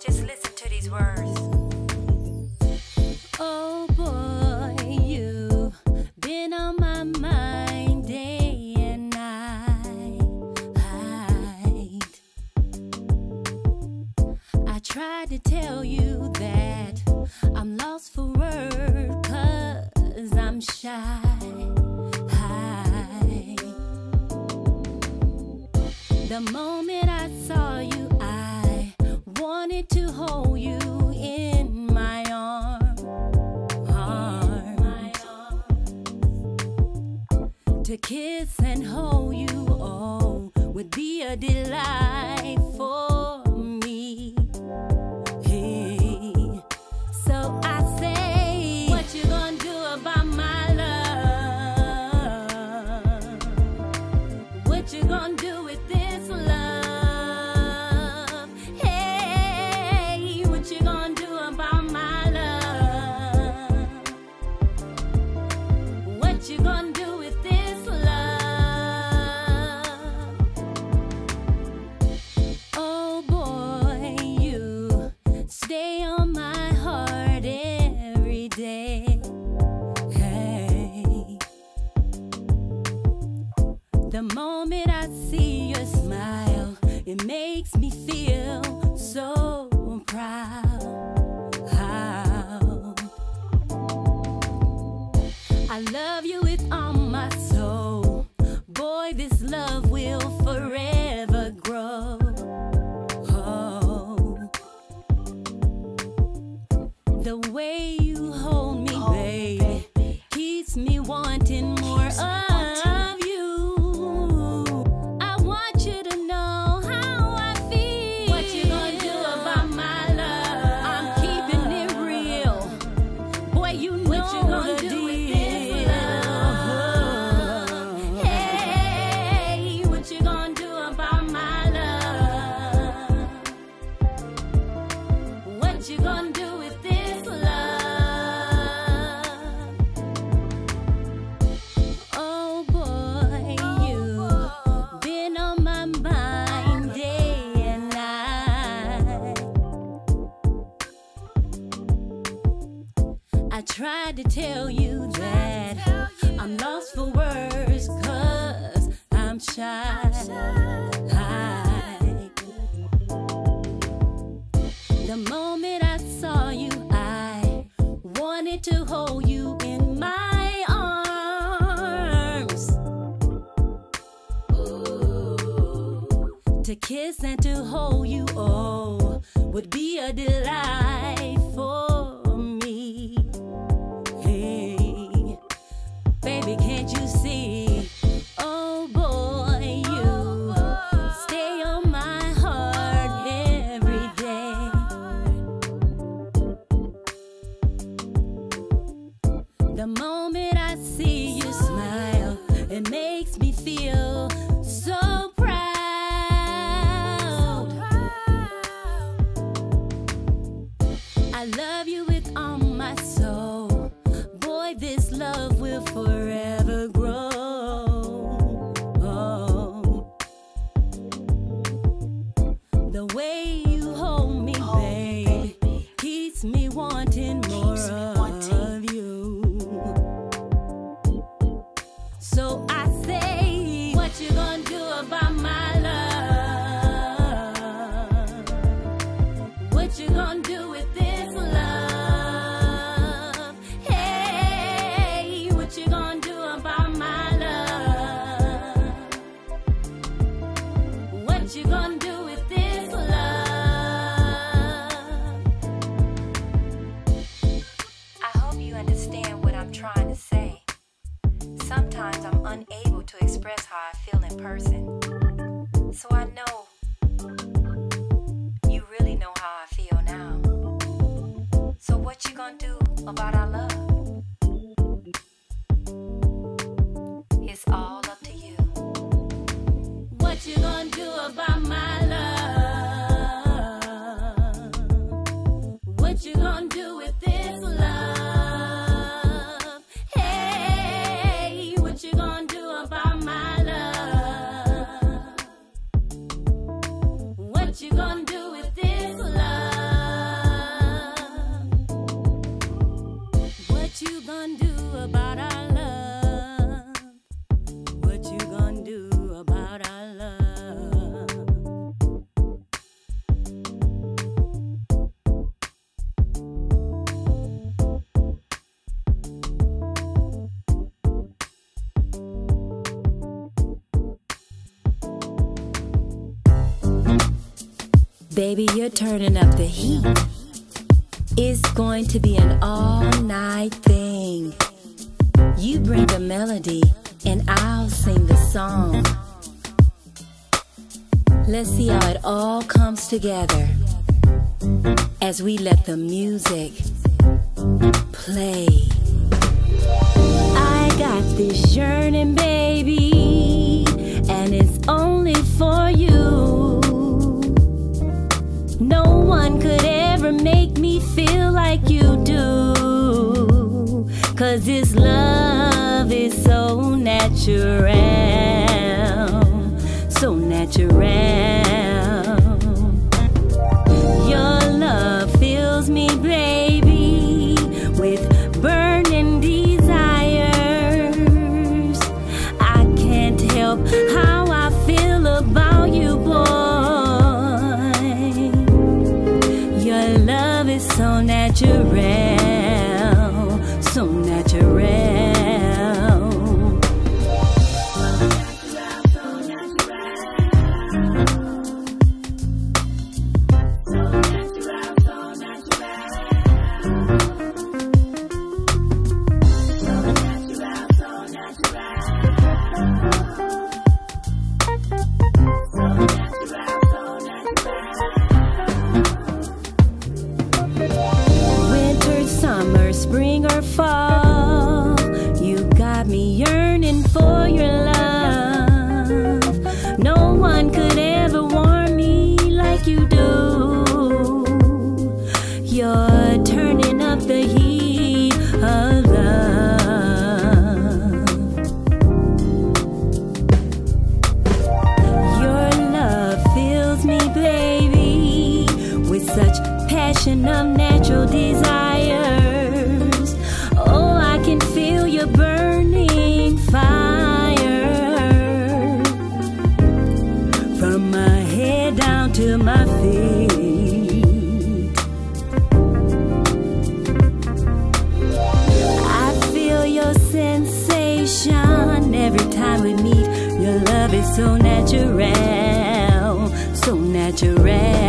Just listen to these words. Oh boy, you've been on my mind day and night. I tried to tell you that I'm lost for words, 'cause I'm shy. The moment I saw you, I wanted to hold you in my arms. To kiss and hold you, oh, would be a delight for me. Hey. So I say, what you gonna do about my love? What you gonna do with this love? Hey, what you gonna do about my love? What you gonna do with this love? Oh boy, you stay on my heart every day. Hey, the moment I see your smile, it makes me feel so proud. I love you with all my soul. Boy, this love will forever grow. Oh, the way you hold me, baby, keeps me wanting more of you. I want you to know how I feel. What you gonna do about my love? I'm keeping it real. Boy, you know what you gonna do with this love. Hey, what you gonna do about my love? What you gonna do with this love? Oh boy, you've been on my mind day and night. I tried to tell you that I'm lost for words, 'cause I'm shy. The moment I saw you, I wanted to hold you in my arms. To kiss and to hold you, oh, would be a delight for me. Hey, baby, can't you see? Oh boy, you stay on my heart every day. The moment I see you smile, it makes me feel so proud. I love you with all my soul. Boy, this love will forever grow. Oh, the way you hold me, baby, keeps me wanting more of you. So I say, what you gonna do about my love? What you gonna do with this love? Hey, what you gonna do about my love? What you gonna do with this love? I hope you understand what I'm trying to say. Sometimes I'm unable to express how I feel in person. So I know you really know how I feel now. So what you gonna do about our love? It's all up to you. What you gonna do about my love? What you gonna do with this love? Hey, what you gonna do about my love? What you gonna do with this love? What you gonna do about our love? What you gonna do about our love? Baby, you're turning up the heat. It's going to be an all-night thing. You bring the melody and I'll sing the song. Let's see how it all comes together as we let the music play. I got this yearning, baby, and it's only for you. No one could ever make me feel like you do, 'cause this love is so natural, so natural. Your love fills me, baby, with burning desires. I can't help how I feel about you, boy. So natural, so natural. Spring or fall, you got me yearning for your love. No one could ever warm me like you do. You're turning up the heat of love. Your love fills me, baby, with such passion of natural desire. Feel your burning fire from my head down to my feet. I feel your sensation every time we meet. Your love is so natural, so natural.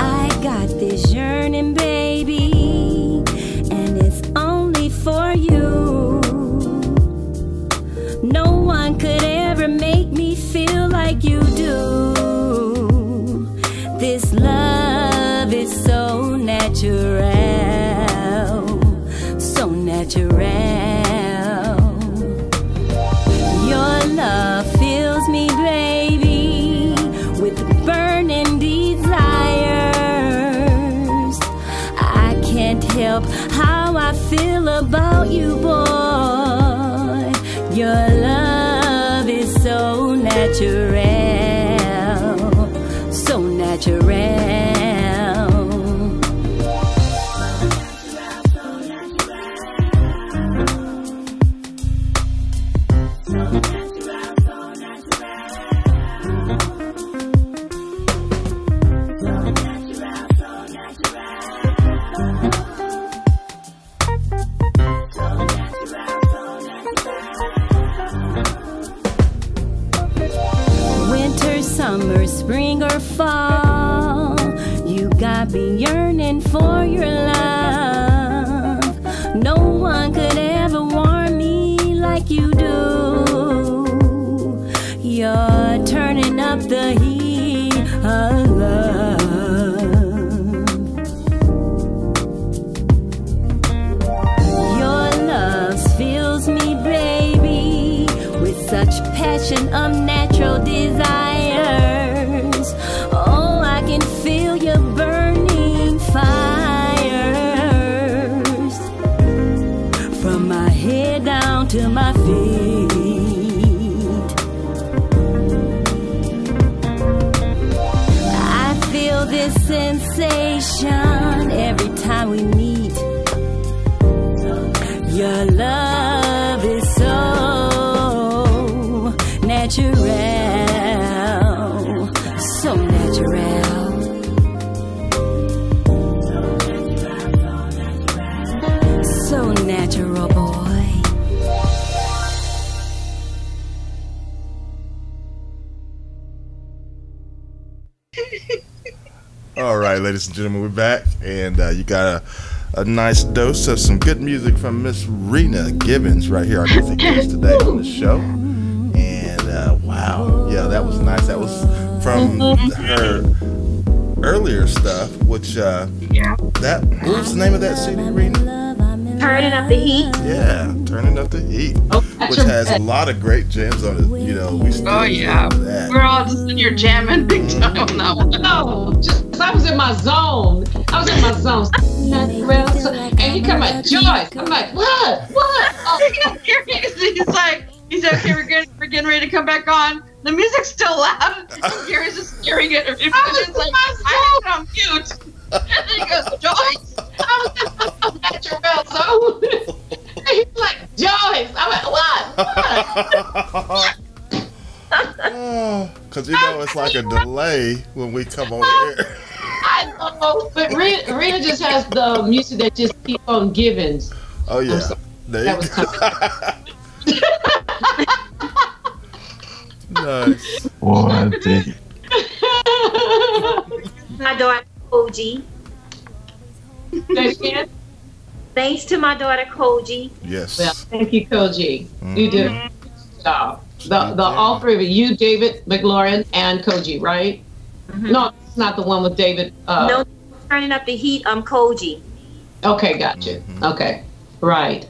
I got this yearning, baby, and it's only for you. No one could ever make me feel like you do. This love is so natural, so natural. Your love fills me, baby, with burning desires. I can't help how I feel about you, boy. Your love is so natural, so natural. summer, spring, or fall, you got me yearning for your love. No one could ever warm me like you do. You're turning up the heat of love. Your love fills me, baby, with such passion, unnatural desires. Oh, I can feel your burning fires from my head down to my feet. I feel this sensation every time we meet. Your love is so natural, so natural, so natural, boy. All right, ladies and gentlemen, we're back, and you got a nice dose of some good music from Miss Rina Gibbons right here, our music guest today on the show. And wow, yeah, that was nice. That was from her earlier stuff, which what was the name of that CD, Rina? Turning Up the Heat. Yeah, Turning Up the Heat, which has a lot of great gems on it. You know, we still that. We're all just in here jamming big time on that one. No, just I was in my zone. And he come like, Joyce. I'm like, what? Oh, he's okay, we're getting ready to come back on. The music's still loud. Gary's just staring at her. It's like, I have it on mute. And then he goes, Joyce. I was in my natural zone. And he's like, Joyce. I'm like, what? Because you know it's like a delay when we come on air. I know, but Rina just has the music that just keep on giving. Oh yeah, there you go. Nice. Boy, I think. My daughter Koji. Thanks to my daughter Koji. Yes. Well, thank you, Koji. You did a good job. The all three of you, David McLaurin and Koji, right? No, it's not the one with David. No, Turning Up the Heat. I'm Koji. Okay, gotcha. Okay, right.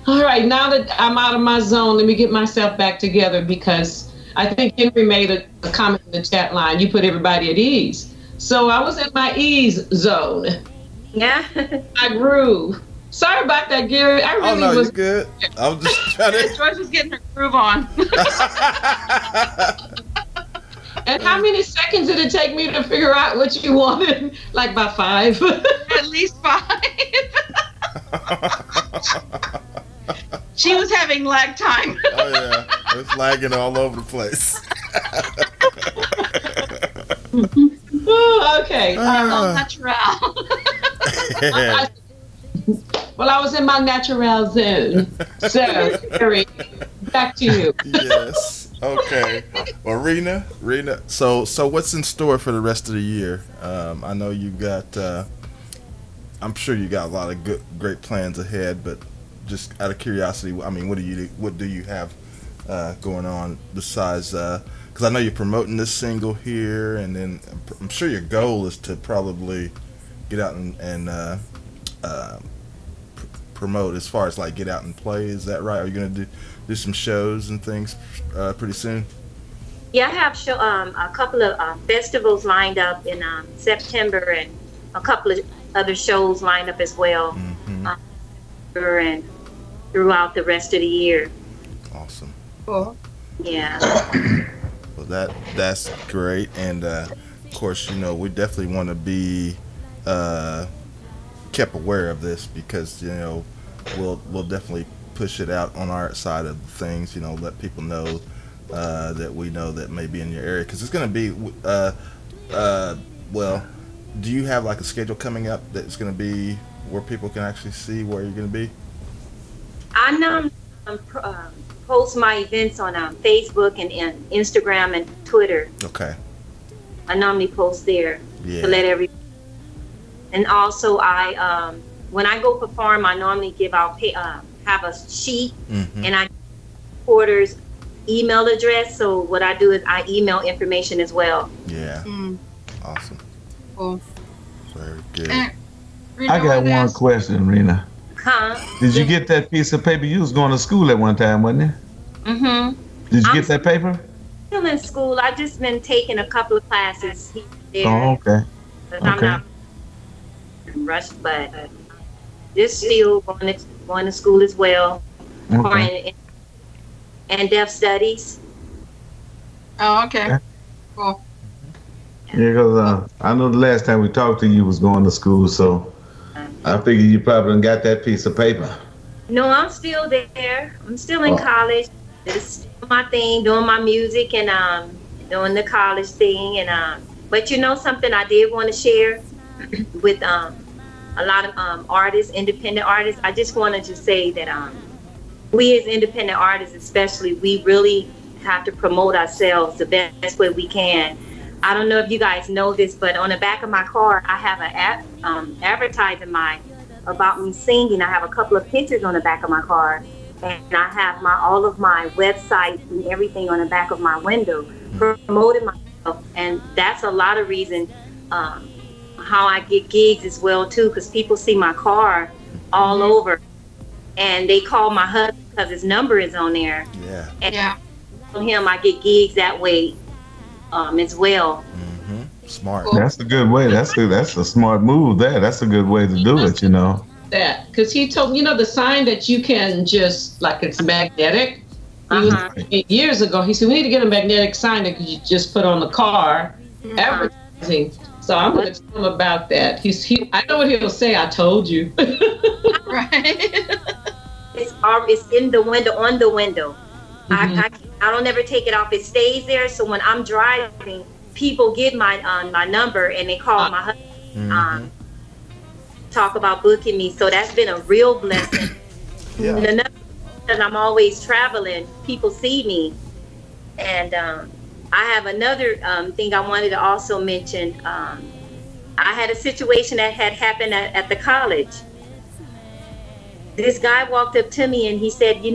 All right. Now that I'm out of my zone, let me get myself back together because I think Henry made a comment in the chat line. You put everybody at ease. So I was in my ease zone. Yeah. I groove. Sorry about that, Gary. I really was. You're good. I was just trying to. Joyce was getting her groove on. And how many seconds did it take me to figure out what you wanted? Like by 5? At least 5. She was having lag time. Oh yeah, it's lagging all over the place. Okay. Natural. Well, I was in my natural zone. So, Gary, back to you. Yes. Okay. Well, Rina. So what's in store for the rest of the year? I know you got. I'm sure you got a lot of great plans ahead, but just out of curiosity, I mean, what do you have going on besides? Because I know you're promoting this single here, and then I'm sure your goal is to probably get out and promote as far as like get out and play. Is that right? Are you gonna do some shows and things pretty soon? Yeah, I have a couple of festivals lined up in September, and a couple of other shows lined up as well, and throughout the rest of the year. Awesome. Cool. Yeah. Well, that's great, and of course, you know, we definitely want to be kept aware of this because, you know, we'll definitely push it out on our side of things, you know, let people know that we know that may be in your area, because it's going to be well, do you have like a schedule coming up that's going to be where people can actually see where you're going to be? I know post my events on Facebook and Instagram and Twitter. Okay. normally post there to let everybody. And also, when I go perform, I normally have a sheet, and I reporter's email address. So what I do is I email information as well. Yeah. Awesome. Cool. Very good. I got one question, Rina. Huh? Did you get that piece of paper? You was going to school at one time, wasn't you? Did you get that paper? Still in school. I've just been taking a couple of classes here and there. Oh, okay. I'm not rushed, but just still going to school as well. Okay. And deaf studies. Oh, okay. Cool. Yeah, because I know the last time we talked to you was going to school, so I figured you probably done got that piece of paper. No, I'm still there. I'm still in college. Just doing my thing, doing my music, and doing the college thing. And but you know something I did want to share with a lot of artists, independent artists. I just wanted to say that we as independent artists, especially, we really have to promote ourselves the best way we can. I don't know if you guys know this, but on the back of my car, I have an advertising about me singing. I have a couple of pictures on the back of my car, and I have all of my websites and everything on the back of my window, promoting myself. And that's a lot of reason how I get gigs as well too, because people see my car all over, and they call my husband because his number is on there. Yeah. And from him, I get gigs that way. As well. Smart. That's a good way. That's a smart move. That's a good way to do it. You know. That because he told the sign that you can just like it's magnetic. He was, years ago, he said we need to get a magnetic sign that you just put on the car advertising. So I'm going to tell him about that. I know what he'll say. I told you. Right. It's in the window, on the window. I don't ever take it off. It stays there. So when I'm driving, people get my number and they call my husband, talk about booking me. So that's been a real blessing. And another, because I'm always traveling, people see me. And I have another thing I wanted to also mention. I had a situation that had happened at the college. This guy walked up to me and he said,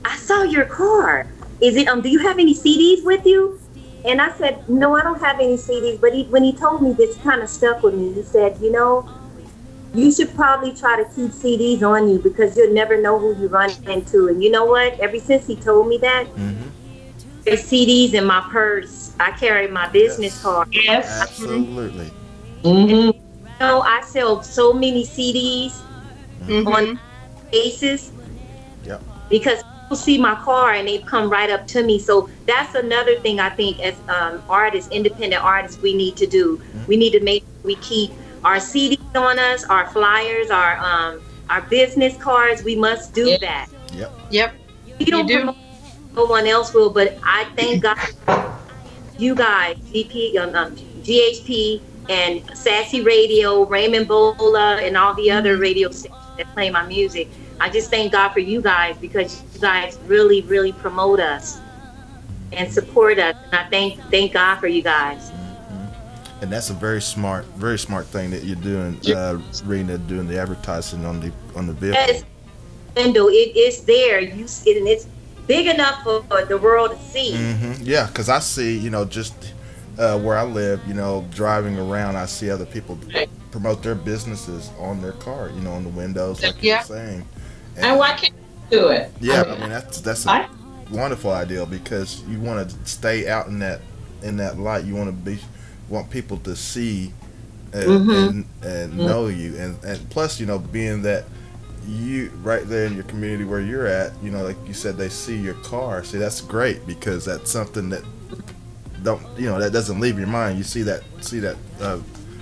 I saw your car. Is it do you have any CDs with you? And I said, no, I don't have any CDs. But when he told me this, kind of stuck with me. He said, you should probably try to keep CDs on you because you'll never know who you run into. And you know what? Ever since he told me that, there's CDs in my purse. I carry my business card. Yes, absolutely. And, I sell so many CDs on basis because people see my car and they come right up to me. So that's another thing I think as artists, independent artists, we need to do. We need to make sure we keep our CDs on us, our flyers, our business cards. We must do that. Yep. You don't promote, no one else will, but I thank God you guys, GHP and Sassy Radio, Raymond Bola, and all the other radio stations that play my music. I just thank God for you guys because you guys really, really promote us and support us. And I thank God for you guys. And that's a very smart thing that you're doing, Rina, doing the advertising on the vehicle. Yes, window, it's there. You see it, and it's big enough for the world to see. Yeah, because I see, just where I live, driving around, I see other people promote their businesses on their car, on the windows, like you're saying. And why can't you do it? Yeah, I mean that's a wonderful idea because you want to stay out in that light. You want people to see and know you, and plus being that you right there in your community where you're at, like you said, they see your car. See, that's great because that's something that that doesn't leave your mind. You see that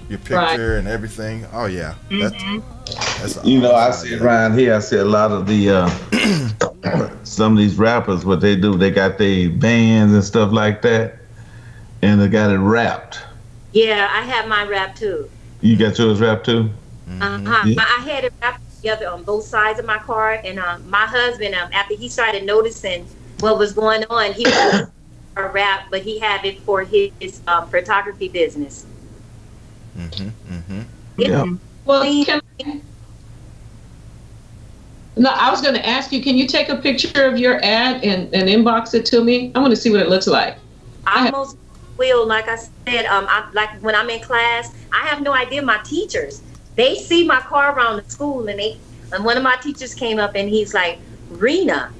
your picture and everything. Oh yeah, that's I see around here. I see a lot of the some of these rappers. What they do, they got their bands and stuff like that, and they got it wrapped. Yeah, I have mine wrapped too. You got yours wrapped too? Yeah. I had it wrapped together on both sides of my car, and my husband, after he started noticing what was going on, he was rap, but he had it for his photography business. Yeah. Well, no, I was going to ask you, can you take a picture of your ad and inbox it to me? I want to see what it looks like. I most will. Like I said, like when I'm in class, I have no idea. My teachers, they see my car around the school, and one of my teachers came up and he's like, Rina,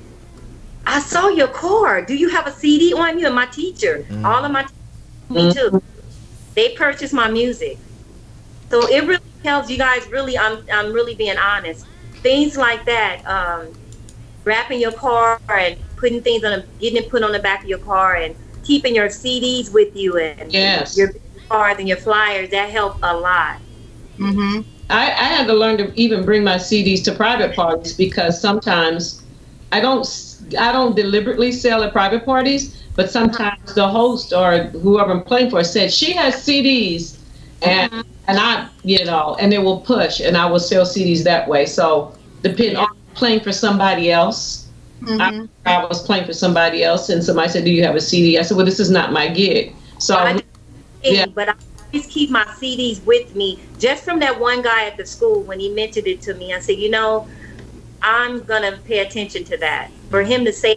I saw your car. Do you have a CD on you? And my teacher, all of my me too, they purchased my music. So it really helps you guys. Really, I'm really being honest. Things like that, wrapping your car and putting things getting it put on the back of your car and keeping your CDs with you and your cards and your flyers, that helped a lot. I had to learn to even bring my CDs to private parties because sometimes I don't deliberately sell at private parties, but sometimes the host or whoever I'm playing for said she has CDs and I, and they will push and I will sell CDs that way. So depending on playing for somebody else, I was playing for somebody else and somebody said, do you have a CD? I said, well, this is not my gig. So but I always keep my CDs with me, just from that one guy at the school when he mentioned it to me. I said, I'm gonna pay attention to that. For him to say,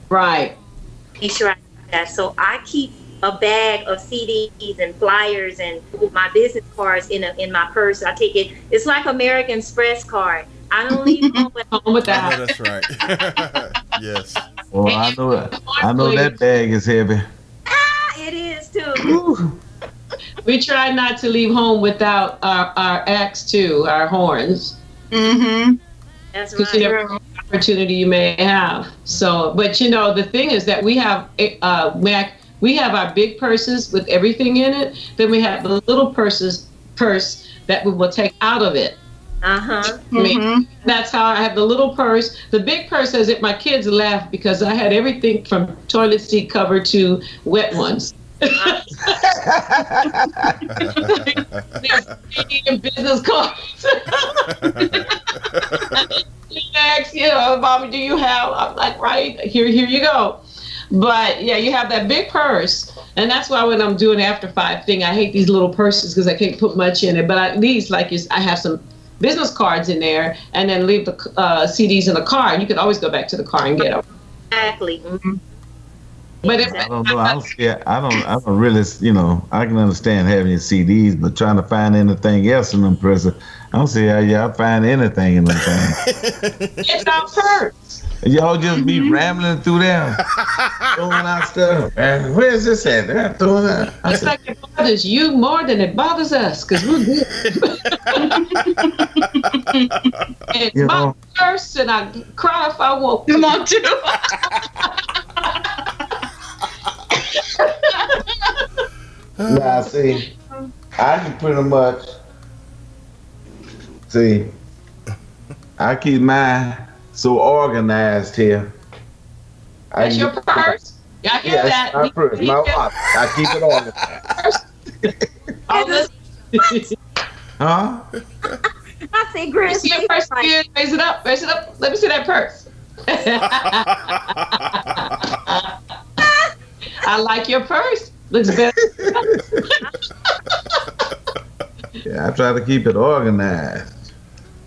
right, make sure I do that. So I keep a bag of CDs and flyers and my business cards in my purse. I take it. It's like American Express card. I don't leave home with that. Oh, that's right. Yes. Well, I know that bag is heavy. It is too. We try not to leave home without our axe too, our horns. That's right. You never know what opportunity you may have. So, but the thing is that we have MAC. We have our big purses with everything in it. Then we have the little purse that we will take out of it. That's how I have the little purse. The big purse has it. My kids laugh because I had everything from toilet seat cover to wet ones. Business cards. Mommy, do you have? I'm like, right here you go. But yeah, you have that big purse, and that's why when I'm doing After 5 thing, I hate these little purses because I can't put much in it. But at least I have some business cards in there, and then leave the CDs in the car, and you can always go back to the car and get them. Exactly. But I don't know. I don't really. I can understand having your CDs, but trying to find anything else in them presses, I don't see how y'all find anything in them things. It's our purse. Y'all just be rambling through there, throwing out stuff. Where's this at? It's like it bothers you more than it bothers us, because we're good. It's my purse, and I cry if I want to. Come on, too. Now, see, I can pretty much I keep mine so organized here. That's your purse? I hear that. My purse, my wallet. I keep it organized. Huh? I say, Gris, see your purse again. Raise it up. Let me see that purse. I like your purse. Looks better. Yeah, I try to keep it organized.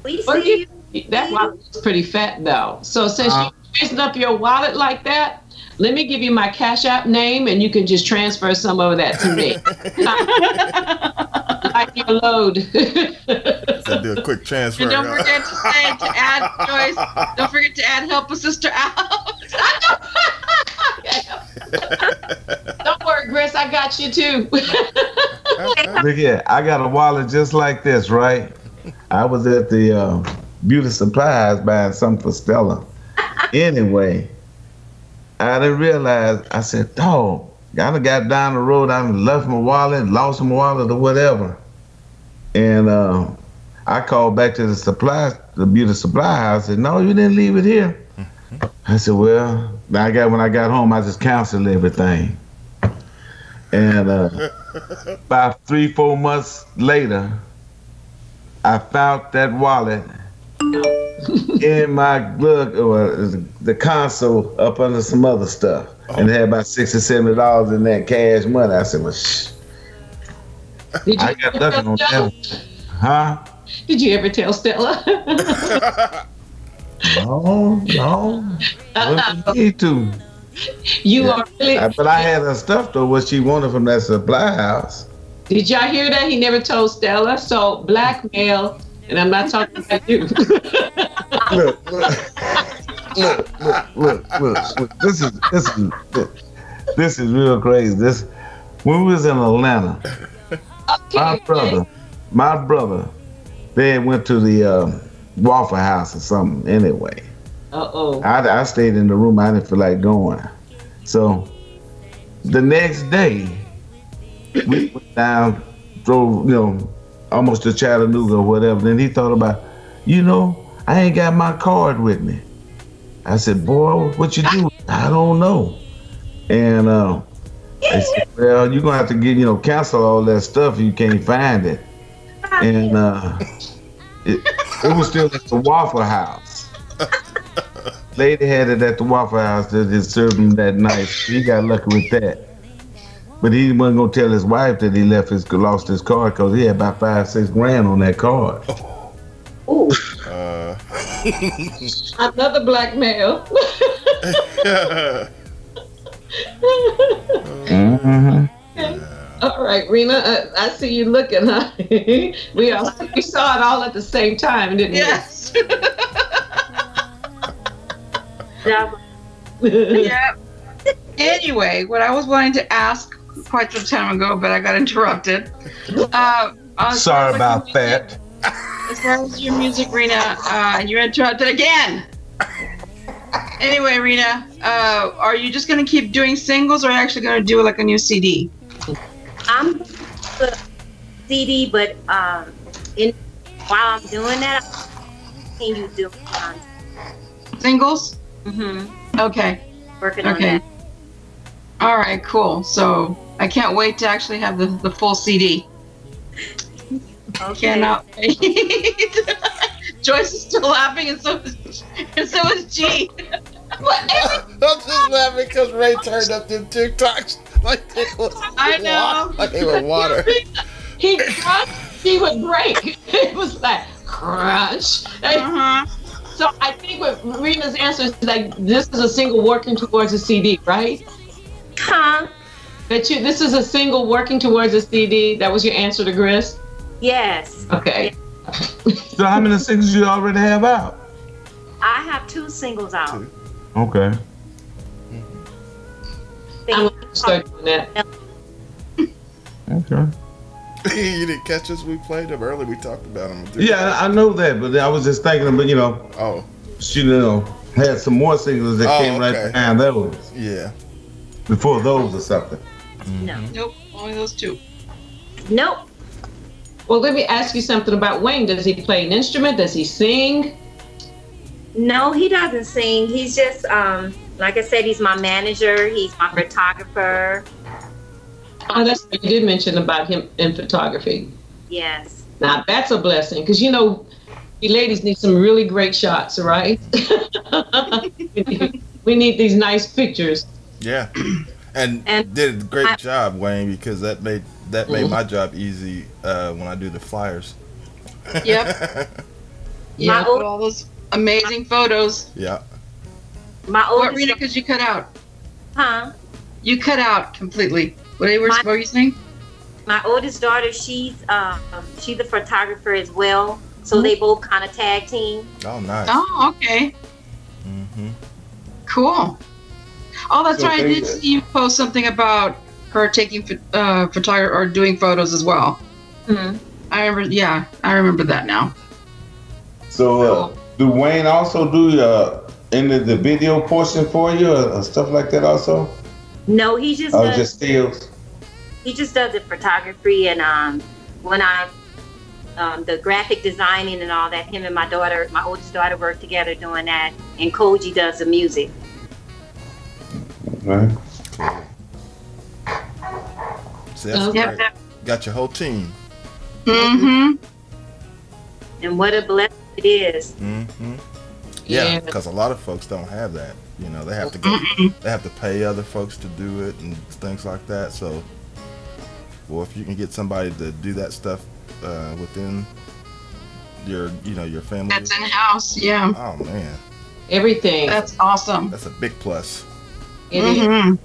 We see that wallet's pretty fat though. So since you're raising up your wallet like that, let me give you my Cash App name, and you can just transfer some of that to me. Like your load. So do a quick transfer. And don't forget to add Joyce. Don't forget to add help a sister out. Don't worry, Gris, I got you too. Look here, I got a wallet just like this, right? I was at the beauty supplies buying something for Stella. Anyway, I didn't realize, I said, dog, I done got down the road, I left my wallet, lost my wallet or whatever. And I called back to the beauty supply house and said, no, you didn't leave it here. I said, well, when I got home, I just canceled everything. And about 3-4 months later, I found that wallet in my glove or the console up under some other stuff, and it had about $60, $70 in that cash money. I said, "Well, shh." I got nothing on that one. Huh? Did you ever tell Stella? No. I need to. You are really. But I had her stuff though. What she wanted from that supply house. Did y'all hear that? He never told Stella. So blackmail, and I'm not talking about you. Look. This is real crazy. When we was in Atlanta, my brother, they went to the Waffle House or something. Anyway, I stayed in the room. I didn't feel like going. So the next day, we went down, drove, almost to Chattanooga or whatever. Then he thought about, I ain't got my card with me. I said, boy, what you do? I don't know. And they said, well, you're going to have to get, cancel all that stuff if you can't find it. And it was still at the Waffle House. Lady had it at the Waffle House that just served him that night. He got lucky with that. But he wasn't going to tell his wife that he lost his card because he had about $5-6 grand on that card. Ooh. Another blackmail. All right, Rina, I see you looking, huh? we saw it all at the same time, didn't we? Yes. Yeah. Anyway, what I was wanting to ask quite some time ago, but I got interrupted. Sorry about that. As far as your music, Rina, you're interrupted again. Anyway, Rina, are you just going to keep doing singles, or are you actually going to do like a new CD? I'm the CD, but while I'm doing that, I continue doing singles. Mm-hmm. Okay. Working on that. All right, cool. So I can't wait to actually have the full CD. Okay. Cannot wait. Joyce is still laughing, and so is G. I'm just laughing because Ray turned up them TikToks like they was water. He crushed, he would break. It was like crush. So I think what Rina's answer is like, this is a single working towards a CD, right? Huh? This is a single working towards a CD. That was your answer to Gris? Yes. Okay. So how many singles you already have out? I have 2 singles out. Okay. I'm going to start doing that. Okay. You didn't catch us? We played them early. We talked about them. Yeah, I know that, but I was just thinking, but she had some more singles that came right behind those. Yeah. Before those or something. No. Nope. Only those 2. Nope. Well, let me ask you something about Wayne. Does he play an instrument? Does he sing? No, he doesn't sing. He's just, like I said, he's my manager. He's my photographer. Oh, that's what you did mention about him in photography. Yes. Now, that's a blessing, because, you ladies need some really great shots, right? we need these nice pictures. Yeah. And did a great job, Wayne, because that made my job easy when I do the flyers. Yep. Yeah, all those amazing photos. Yeah. What, Rina, because you cut out? Huh? You cut out completely. What were you saying? My oldest daughter, she's a photographer as well. So they both kind of tag team. Oh, nice. Oh, okay. Mm-hmm. Cool. Oh, that's right. I did see you post something about her taking photography or doing photos as well. Mm-hmm. I remember. Yeah, I remember that now. So, do Wayne also do any of the video portion for you or stuff like that also? No, he just does. does, Just stills. He just does the photography and when the graphic designing and all that. Him and my oldest daughter, work together doing that, and Koji does the music. Right. So that's great. Got your whole team. Mm-hmm. And what a blessing it is. Mm-hmm. Yeah, because a lot of folks don't have that. You know, they have to go, they have to pay other folks to do it and things like that. So, well, if you can get somebody to do that stuff within your, you know, your family. That's in house, yeah. Oh man. Everything. That's awesome. That's a big plus. It is.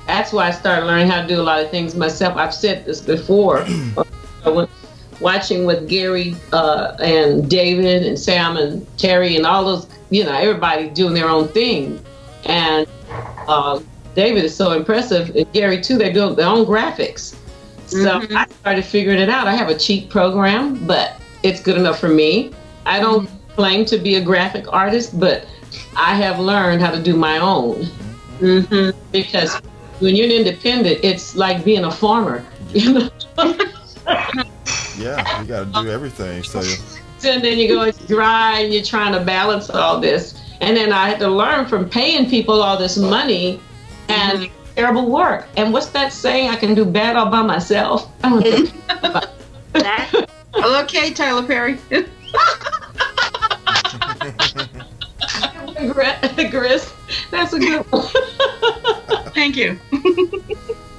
That's why I started learning how to do a lot of things myself. I've said this before. I went watching with Gary and David and Sam and Terry and all those, you know, everybody doing their own thing. And David is so impressive, and Gary too, they do their own graphics. So I started figuring it out. I have a cheap program, but it's good enough for me. I don't claim to be a graphic artist, but I have learned how to do my own. Because when you're independent, it's like being a farmer, you know? Yeah, you got to do everything. So and then you go, it's dry, and you're trying to balance all this. And then I had to learn from paying people all this money and terrible work. And what's that saying? I can do bad all by myself. I don't know. Okay, Tyler Perry. Gris, that's a good one. Thank you.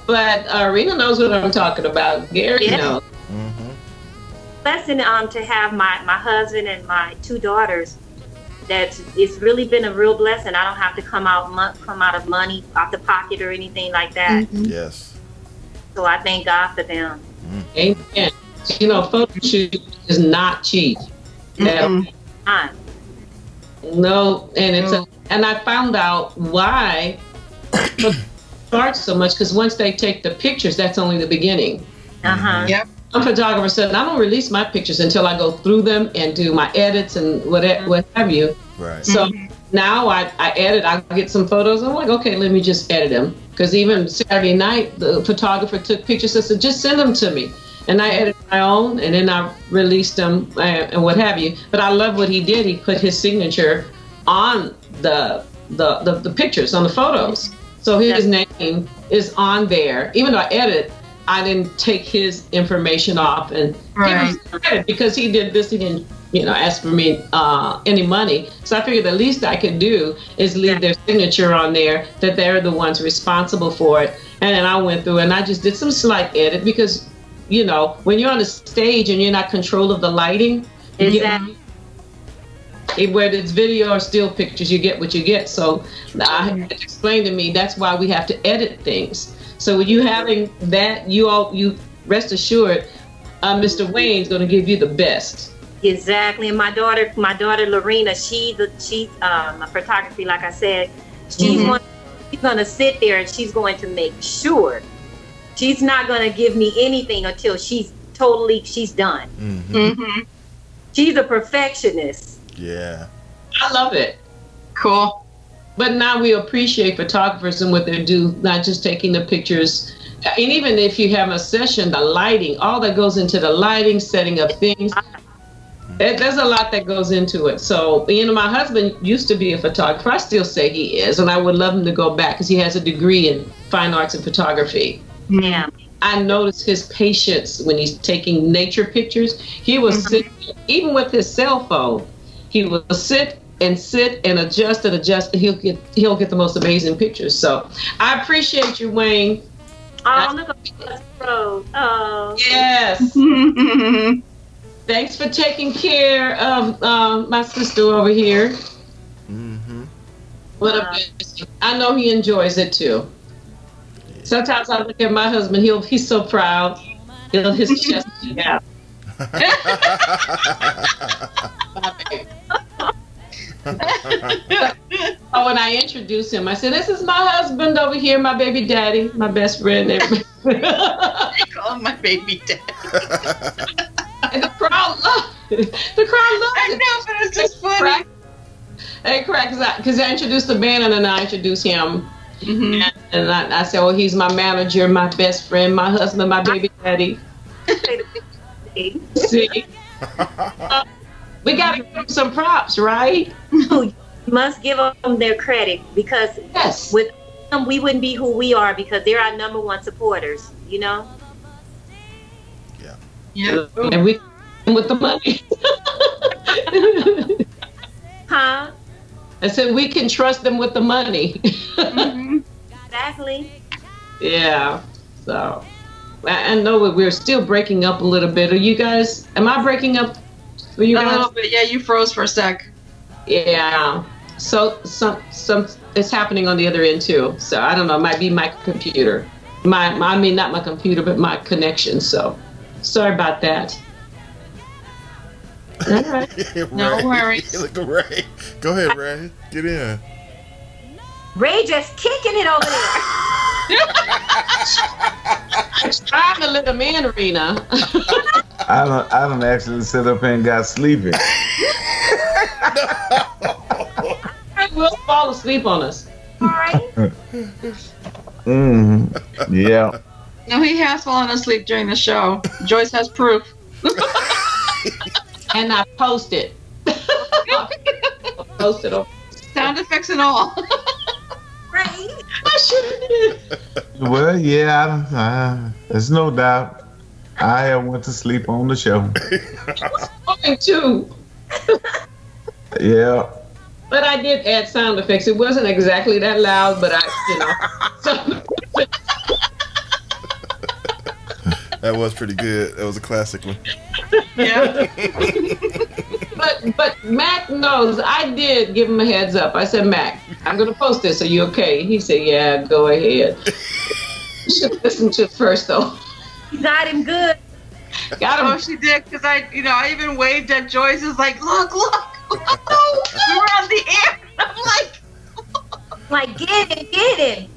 But Rina knows what I'm talking about. Gary knows. Blessing to have my husband and my 2 daughters. It's really been a real blessing. I don't have to come out of money out the pocket or anything like that. Yes. So I thank God for them. Amen. You know, photo shoot is not cheap. No, and it's and I found out why it starts so much, because once they take the pictures, that's only the beginning. Yep. One photographer said, I don't release my pictures until I go through them and do my edits and what have you. Right. So now I edit, I get some photos, and I'm like, okay, let me just edit them. Because even Saturday night, the photographer took pictures and said, just send them to me. And I edited my own, and then I released them and what have you. But I love what he did. He put his signature on the pictures, on the photos. So his name is on there. Even though I edit, I didn't take his information off and give him credit, because he did this. He didn't, you know, ask for me any money. So I figured the least I could do is leave their signature on there, that they're the ones responsible for it. And then I went through and I just did some slight edit, because, you know, when you're on the stage and you're not control of the lighting, exactly. Whether it's video or still pictures, you get what you get. So I had to explain to me that's why we have to edit things. So when you having that, you rest assured, Mr. Wayne's going to give you the best. Exactly. And my daughter Lorena, she's a photography, like I said, she's going to sit there and she's going to make sure she's not going to give me anything until she's done. She's a perfectionist. Yeah. I love it. Cool. But now we appreciate photographers and what they do, not just taking the pictures. And even if you have a session, the lighting, all that goes into the lighting, setting up things. There's a lot that goes into it. So, you know, my husband used to be a photographer. I still say he is, and I would love him to go back because he has a degree in fine arts and photography. Yeah. I noticed his patience when he's taking nature pictures. He was sitting, even with his cell phone, he will sit and adjust, and he'll get the most amazing pictures. So I appreciate you, Wayne. Oh, look at us, bro. Oh. Yes. Thanks for taking care of my sister over here. What a blessing. I know he enjoys it too. Sometimes I look at my husband, he's so proud. His chest out. When I introduce him, I said, "This is my husband over here, my baby daddy, my best friend." They call him my baby daddy. And the crowd loves it. I know, but it's just funny. It cracks out because I introduced the band and then I introduced him. And I said, "Well, he's my manager, my best friend, my husband, my baby daddy." See? We got to give them some props, right? You must give them their credit, because with them, we wouldn't be who we are, because they're our #1 supporters, you know? Yeah. And we with the money. Huh? I said we can trust them with the money. Exactly. Yeah. So I know we're still breaking up a little bit. Are you guys? Am I breaking up for you guys? A little bit. Yeah, you froze for a sec. Yeah. So some it's happening on the other end too. So I don't know. It might be my computer. I mean not my computer, but my connection. So sorry about that. All right. No worries. Look at Ray. Go ahead, Ray. Get in. Ray just kicking it over there. I'm trying to let him in, Rina. I don't actually sit up here and got sleepy. He will fall asleep on us. All right. Yeah. No, he has fallen asleep during the show. Joyce has proof. And I posted. Posted on Sound effects and all. Right. I should have did. Well, yeah, there's no doubt. I have went to sleep on the show. Mine too. Yeah. But I did add sound effects. It wasn't exactly that loud, but That was pretty good. That was a classic one. Yeah. But Mac knows. I did give him a heads up. I said, Mac, I'm going to post this. Are you okay? He said, yeah, go ahead. You should listen to it first, though. Got him good. Got him. Oh, she did, because I even waved at Joyce. It's like, look. We were on the air. I'm like, get it.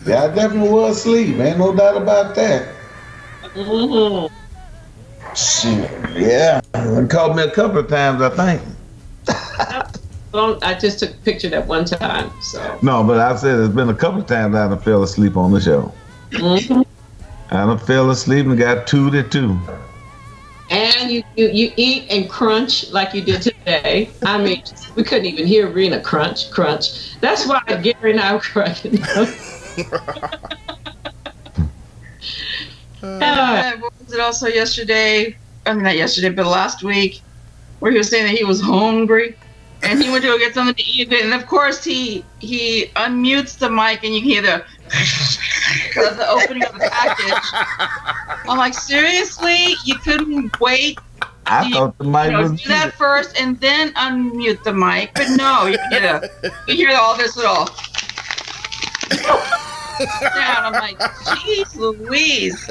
Yeah, I definitely was asleep. Ain't no doubt about that. Mm-hmm. Shoot, yeah. It called me a couple of times, I think. Well, I just took a picture that one time. So No, but I said it's been a couple of times I done fell asleep on the show. mm-hmm. I done fell asleep and got tooted too. And you eat and crunch like you did today. I mean, we couldn't even hear Rina crunch. That's why Gary and I were crunching. what was it also yesterday? I mean, not yesterday, but last week, where he was saying that he was hungry and he went to go get something to eat. And of course, he unmutes the mic and you can hear the opening of the package. I'm like, seriously? You couldn't wait? I thought the mic was do that first and then unmute the mic. But no, you hear all this little. Down. I'm like, jeez Louise.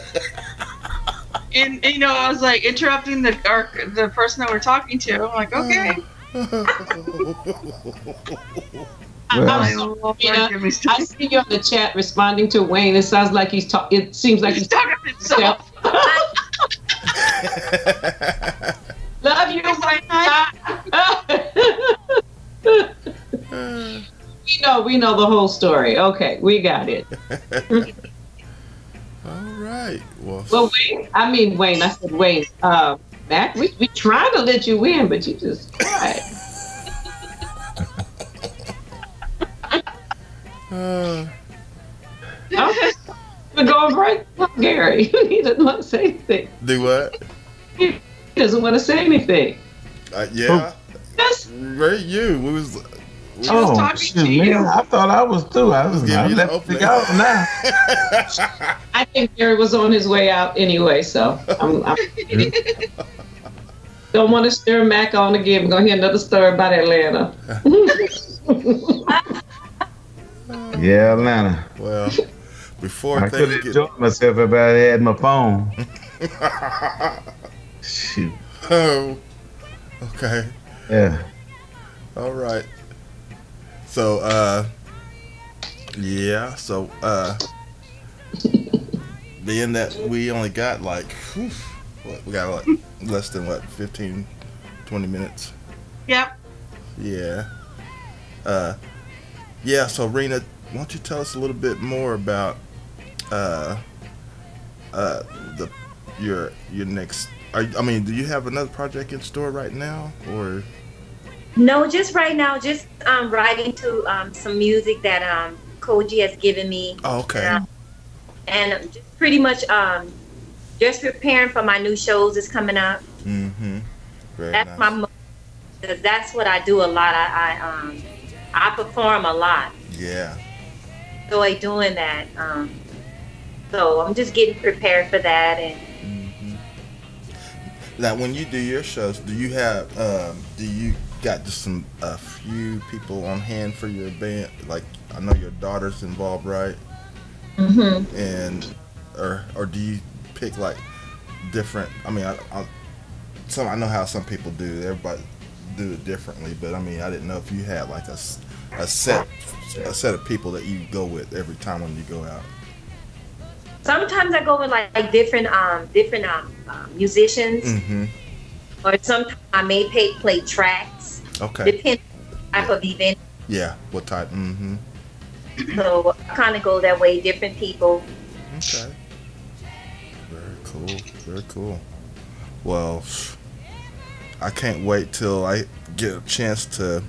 And I was like interrupting the person that we're talking to. I'm like, okay. I see you on the chat responding to Wayne. It sounds like he's talking. It seems like he's talking to himself. Love you, Wayne. We know the whole story. Okay, we got it. All right. Well, Wayne. I said Wayne. Mac, we trying to let you in, but you just quiet. We're going right up Gary. He doesn't want to say anything. Do what? He doesn't want to say anything. Yeah. Yes. Right, you. We was shoot, man! I thought I was too. I was giving you the opening out now. I think Gary was on his way out anyway, so I'm don't want to stir Mac on again. We're gonna hear another story about Atlanta. Yeah, Atlanta. Well, before I could have enjoyed myself if I had my phone. Shoot. Oh. Okay. Yeah. All right. So, being that we only got we got less than 15, 20 minutes. Yep. Yeah. So Rina, why don't you tell us a little bit more about your next? Do you have another project in store right now, or? No, just right now, just writing to some music that Koji has given me. Oh, okay. And just pretty much just preparing for my new shows that's coming up. Mm-hmm. That's nice. because that's what I do a lot. I perform a lot. Yeah. Enjoy doing that. So I'm just getting prepared for that. And now, when you do your shows, do you have got just a few people on hand for your band? Like, I know your daughter's involved, right? Mm-hmm. And or do you pick like different? I mean, I know how some people do. Everybody do it differently, but I mean, I didn't know if you had like a set of people that you go with every time when you go out. Sometimes I go with like different musicians, Mm-hmm. or sometimes I may play tracks. Okay. Depending on the type of event. Yeah. What type? Mm-hmm. So I kind of go that way. Different people. Okay. Very cool. Very cool. Well, I can't wait till I get a chance to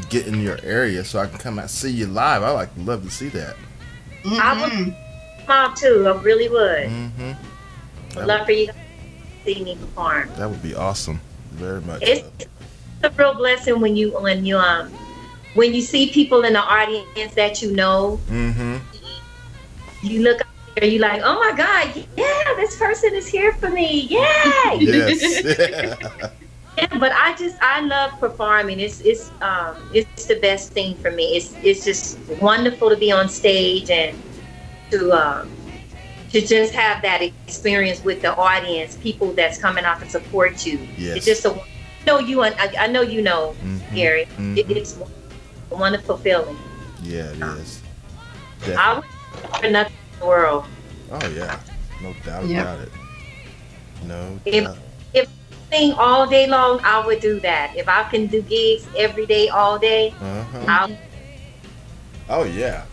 get in your area so I can come out see you live. I like love to see that. Mm-hmm. I would come out too. I really would. Mm-hmm. I'd love for you to see me perform. That would be awesome. Very much. It's a real blessing when you see people in the audience that you know. Mm-hmm. You look up there, you like, oh my God, yeah, this person is here for me. Yeah. Yes. Yeah, but I love performing. It's the best thing for me. It's just wonderful to be on stage and to just have that experience with the audience, people that's coming out to support you. Yes. It's just I know you know, Mm-hmm. Gary. Mm-hmm. It's a wonderful feeling. Yeah, it is. I would for nothing in the world. Oh yeah, no doubt about it. No doubt. If I sing all day long, I would do that. If I can do gigs every day, all day, Oh yeah,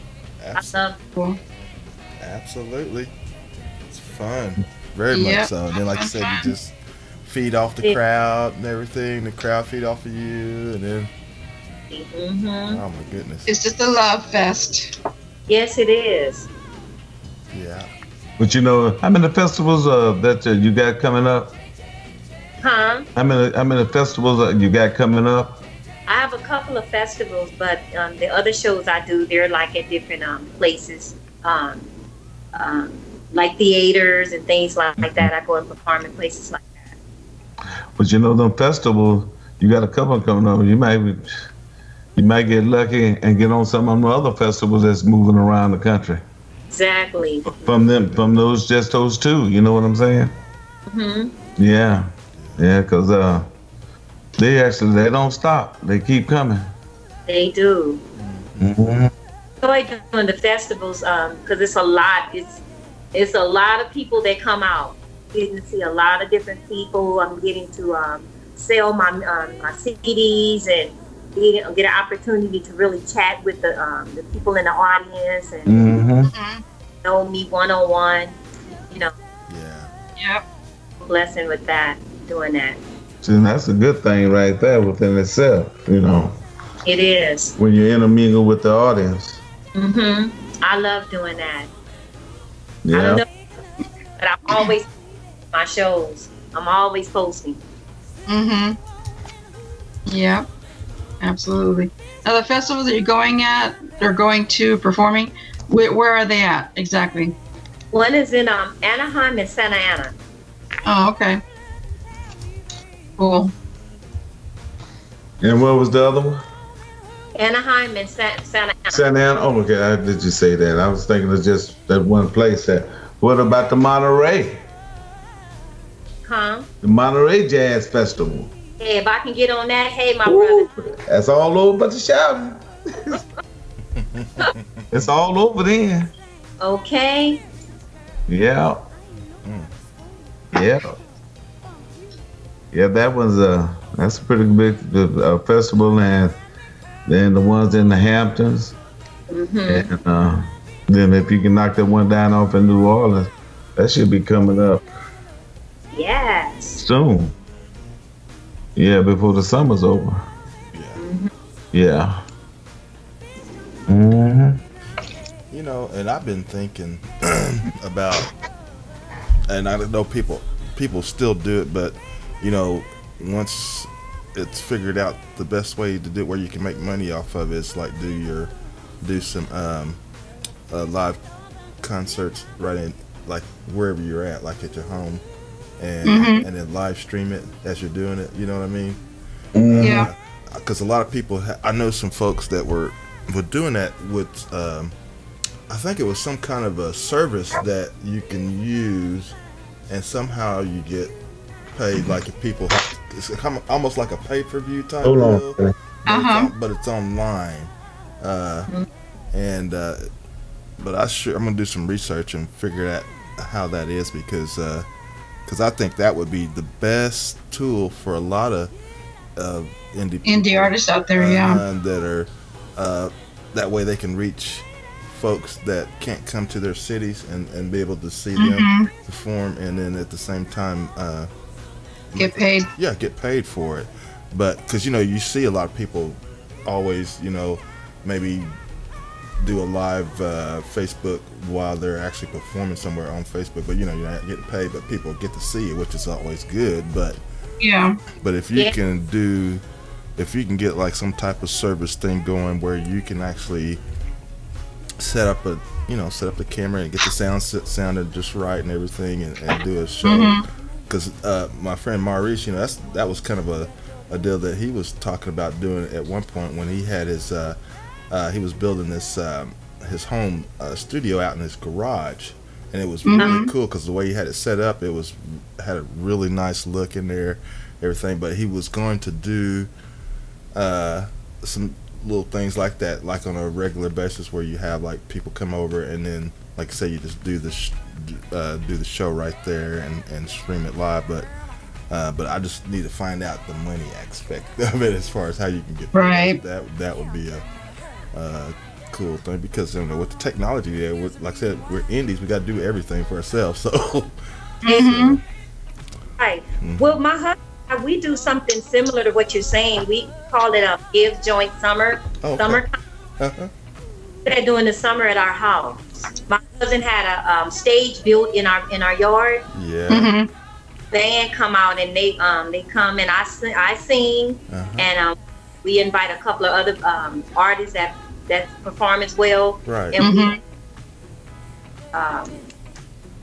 absolutely. It's fun, very much so. And then, like you said, you just feed off the crowd and everything. The crowd feed off of you, and then oh my goodness, It's just a love fest. Yes, it is. yeah. But you know, how many festivals that you got coming up? Huh? How many festivals you got coming up? I have a couple of festivals, but the other shows I do, they're like at different places, like theaters and things like that. I go and perform in places like that. But you know, them festivals, you got a couple coming up. You might get lucky and get on some of the other festivals that's moving around the country. Exactly. From those two. You know what I'm saying? Mhm. Yeah, because they don't stop. They keep coming. They do. Mm-hmm. I enjoy doing the festivals because it's a lot. It's a lot of people that come out. Getting to see a lot of different people. I'm getting to sell my CDs and get an opportunity to really chat with the people in the audience and know me one-on-one. You know. Yeah. Yep. Blessing with that, doing that. See, that's a good thing right there within itself. You know. It is. When you intermingle with the audience. I love doing that. Yeah. I don't know, but I'm always my shows. I'm always posting. Yep. Absolutely. Now the festivals that you're going to performing, where are they at exactly? One is in Anaheim and Santa Ana. Oh, okay. Cool. And what was the other one? Anaheim and Santa Ana. Santa Ana. Oh, okay. How did you say that? I was thinking of just that one place. What about the Monterey? Huh? The Monterey Jazz Festival. Hey, if I can get on that, hey, my brother. That's all over but the shouting. It's all over then. Okay. Yeah. Yeah. Yeah, that was that's a pretty big festival, and then the ones in the Hamptons. And then if you can knock that one down off in New Orleans, that should be coming up. Yes. Soon. Yeah, before the summer's over. Yeah. You know, and I've been thinking about, and I don't know people still do it, but you know, once it's figured out the best way to do it where you can make money off of it is like do some live concerts right in like wherever you're at, like at your home, and then live stream it as you're doing it. You know what I mean? Yeah. Because a lot of people, I know some folks that were doing that with, I think it was some kind of a service that you can use, and somehow you get paid. Like if people, it's almost like a pay-per-view type deal, but it's online. But I'm gonna do some research and figure out how that is, because I think that would be the best tool for a lot of indie artists out there, that are that way they can reach folks that can't come to their cities and be able to see them perform, and then at the same time get paid. Yeah, get paid for it. But because you see a lot of people always maybe do a live Facebook while they're actually performing somewhere on Facebook, but you're not getting paid, but people get to see it, which is always good. But if you can get like some type of service thing going where you can actually set up the camera and get the sounded just right and everything, and do a show. Because my friend Maurice, that was kind of a deal that he was talking about doing at one point when he had his he was building this his home studio out in his garage, and it was really cool because the way he had it set up, had a really nice look in there, everything. But he was going to do some little things like that, like on a regular basis, where you have like people come over, and then like say you just do the show right there and stream it live. But I just need to find out the money aspect of it as far as how you can get right. That would be a cool thing, because with the technology there, like I said, we're indies, we got to do everything for ourselves. So, right. Well, my husband, we do something similar to what you're saying. We call it a Give Joint Summer. Summer. They're doing the summer at our house. My cousin had a stage built in our yard. Yeah. Band come out, and they come, and I sing, and we invite a couple of other artists that perform as well. Right. And we,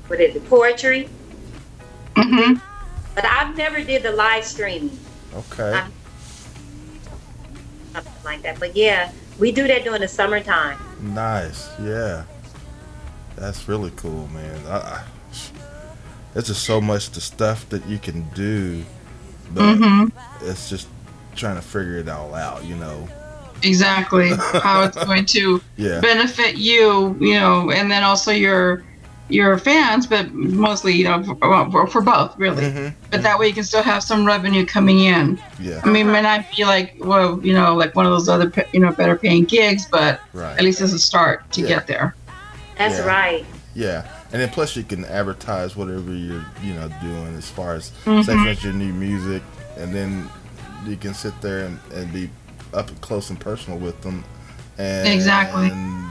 what is it, poetry? But I've never did the live streaming. Okay. Something like that. But yeah, we do that during the summertime. Nice. Yeah. That's really cool, man. There's just so much the stuff that you can do, but it's just trying to figure it all out, Exactly. How it's going to benefit you, and then also your fans, but mostly, for both, really. But that way you can still have some revenue coming in. Yeah. I mean, it might not be like, like one of those other, better paying gigs, but at least it's a start to get there. That's right. Yeah. And then plus you can advertise whatever you're, doing as far as, say for instance, your new music, and then you can sit there and be up close and personal with them. And, exactly. And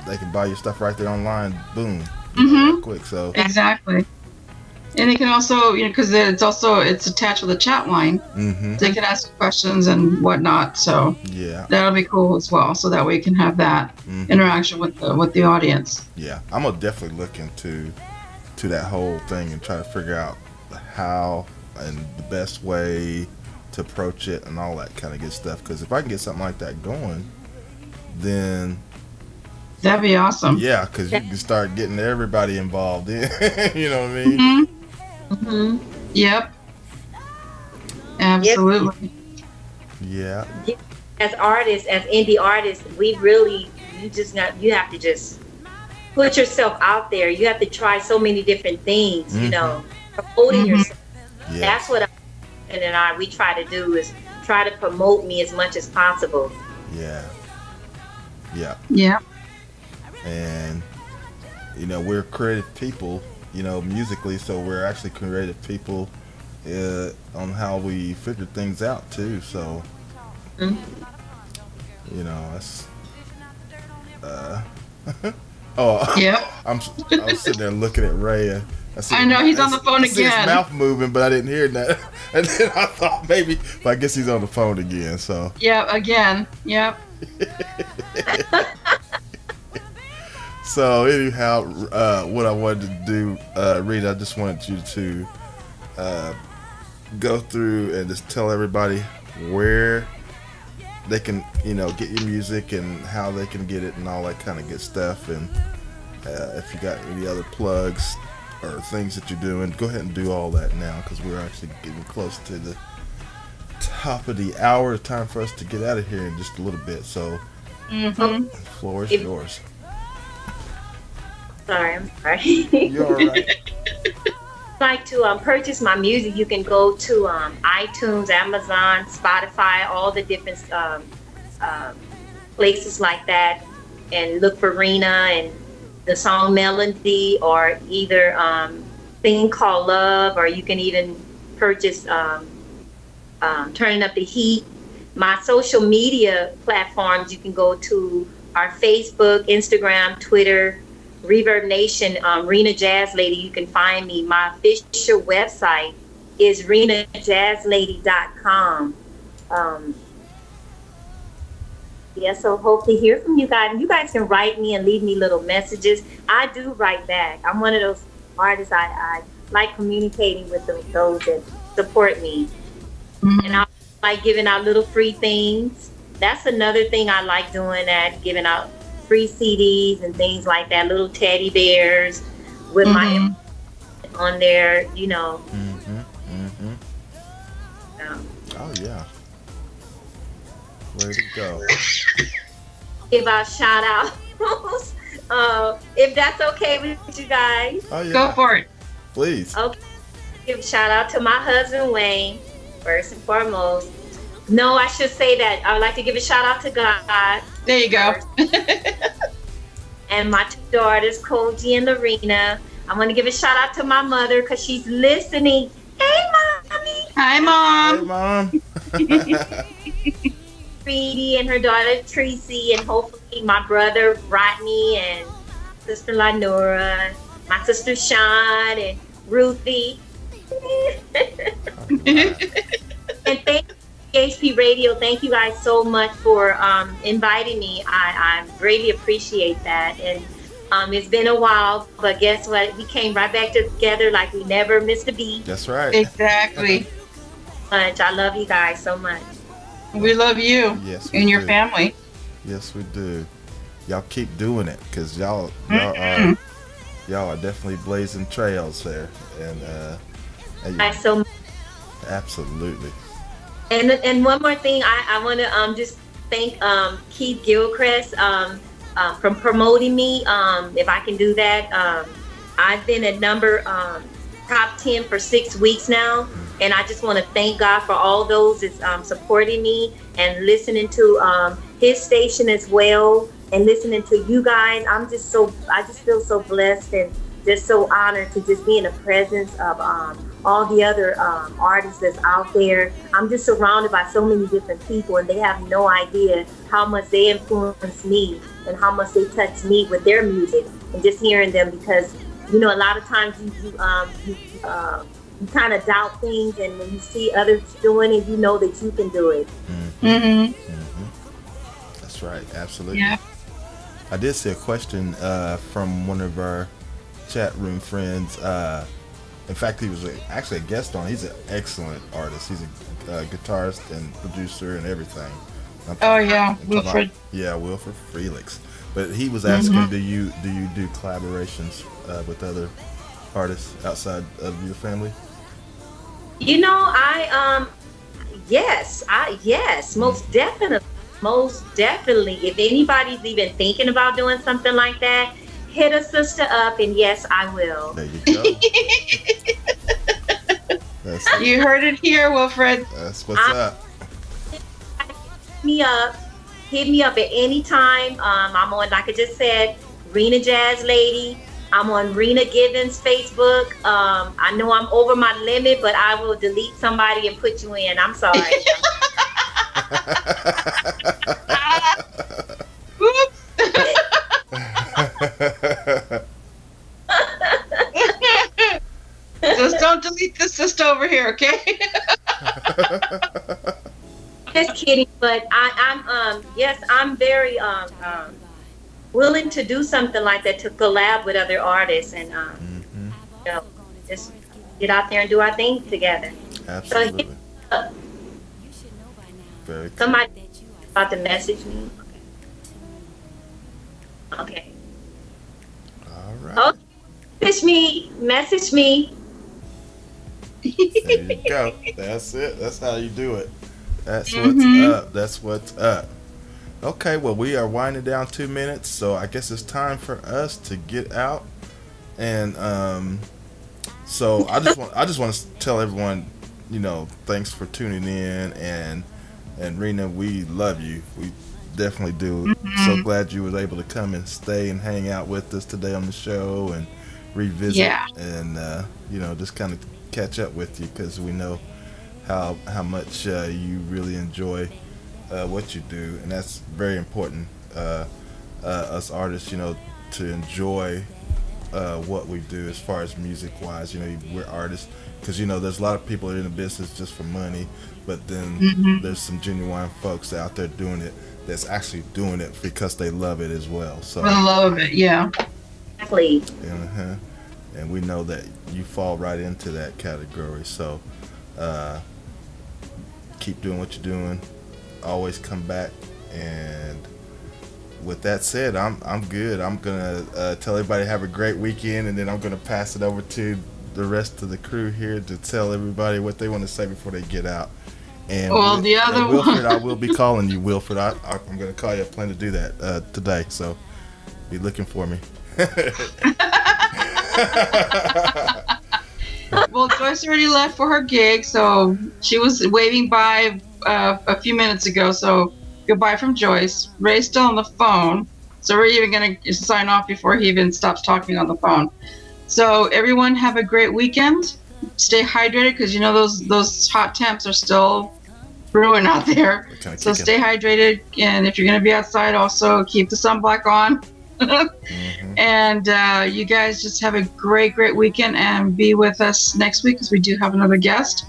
they can buy your stuff right there online, boom, quick. So exactly. And they can also, because it's attached with a chat line, they can ask questions and whatnot. So that'll be cool as well. So that way you can have that interaction with the audience. Yeah, I'm gonna definitely look into that whole thing and try to figure out how and the best way to approach it and all that kind of good stuff. Because if I can get something like that going, then that'd be awesome. Yeah, because you can start getting everybody involved in. You know what I mean? Yep. Absolutely. Yeah. As artists, as indie artists, you have to just put yourself out there. You have to try so many different things, promoting yourself. Yes. That's what we try to do, is try to promote me as much as possible. Yeah. Yeah. Yeah. And we're creative people, musically, so we're actually creative people on how we figure things out too. So it's I was sitting there looking at Ray, I know he's on the phone I see his again. mouth moving, but I didn't hear that. And then I thought maybe, but I guess he's on the phone again. So. Yeah, again. Yep. So anyhow, what I wanted to do, Rita, I just wanted you to go through and just tell everybody where they can, get your music and how they can get it and all that kind of good stuff. And if you got any other plugs or things that you're doing, go ahead and do all that now, because we're actually getting close to the top of the hour. It's time for us to get out of here in just a little bit. So the floor is yours. Sorry, I'm sorry. You're all right. Like to purchase my music, you can go to iTunes, Amazon, Spotify, all the different places like that, and look for Rina and the song Melody, or either Thing Called Love, or you can even purchase Turning Up the Heat. My social media platforms, you can go to our Facebook, Instagram, Twitter, Reverb Nation, Rina Jazz Lady. You can find me. My official website is rinajazzlady.com. Yeah, so hope to hear from you guys. You guys can write me and leave me little messages. I do write back. I'm one of those artists. I like communicating with those that support me. And I like giving out little free things. That's another thing I like doing, that giving out free CDs and things like that, little teddy bears with my on there, Oh yeah. Way to go. Give out shout outs. If that's okay with you guys. Oh yeah. Go for it. Please. Okay. Give a shout out to my husband Wayne, first and foremost. No, I should say that I would like to give a shout out to God. There you go. And my two daughters, Koji and Rina. I want to give a shout out to my mother because she's listening. Hey, Mommy. Hi, Mom. Hey, Mom. Reedy and her daughter Tracy, and hopefully my brother Rodney and sister Lenora, my sister Sean and Ruthie. And thank you, GHP Radio. Thank you guys so much for inviting me. I greatly appreciate that. And it's been a while, but guess what? We came right back together like we never missed a beat. That's right. Exactly. I love you guys so much. We love you. Yes, and your family. Yes, we do. Y'all keep doing it, because y'all are definitely blazing trails there. And so absolutely. And one more thing, I want to just thank Keith Gilchrist from promoting me. If I can do that, I've been at number top 10 for 6 weeks now, and I just want to thank God for all those that's supporting me and listening to his station as well, and listening to you guys. I just feel so blessed and just so honored to just be in the presence of all the other artists that's out there. I'm just surrounded by so many different people, and they have no idea how much they influence me and how much they touch me with their music, and just hearing them, because a lot of times you kind of doubt things, and when you see others doing it, you know that you can do it. That's right, absolutely. Yeah. I did see a question from one of our chat room friends. In fact, he was actually a guest on. He's an excellent artist. He's a guitarist and producer and everything. Wilfred. Wilfred Felix. But he was asking, do you do collaborations with other artists outside of your family? Yes, most definitely. Most definitely. If anybody's even thinking about doing something like that, hit a sister up, and yes, I will. There you go. You heard it here, Wilfred. That's what's up. Hit me up at any time. I'm on, like I just said, Rina Jazz Lady. I'm on Rina Gibbons Facebook. I know I'm over my limit, but I will delete somebody and put you in. I'm sorry. over here, okay? Just kidding, but I'm very willing to do something like that, to collab with other artists and you know, just get out there and do our thing together. Absolutely. So, Very cool. somebody about to message me. Okay. All right. Oh, message me. There you go. That's it. That's how you do it. That's what's up. That's what's up. Okay, well, we are winding down 2 minutes, so I guess it's time for us to get out. And so I just want to tell everyone, you know, thanks for tuning in, and Rina, we love you. We definitely do. So glad you was able to come and stay and hang out with us today on the show and revisit and you know, just kind of catch up with you, because we know how much you really enjoy what you do, and that's very important. Us artists, you know, to enjoy what we do as far as music wise. You know, we're artists because, you know, there's a lot of people in the business just for money, but then there's some genuine folks out there doing it that's actually doing it because they love it as well. So I love it, yeah. Exactly. And we know that you fall right into that category. So keep doing what you're doing. Always come back. And with that said, I'm good. I'm gonna tell everybody have a great weekend, and then I'm gonna pass it over to the rest of the crew here to tell everybody what they want to say before they get out. And the other Wilfred, I will be calling you, Wilfred. I'm gonna call you. I plan to do that today, so be looking for me. Well, Joyce already left for her gig, so she was waving by a few minutes ago. So goodbye from Joyce. Ray's still on the phone, so we're even going to sign off before he even stops talking on the phone. So everyone have a great weekend. Stay hydrated, because you know those hot temps are still brewing out there. So stay hydrated, and if you're going to be outside, also keep the sunblock on. And you guys just have a great weekend, and be with us next week, because we do have another guest,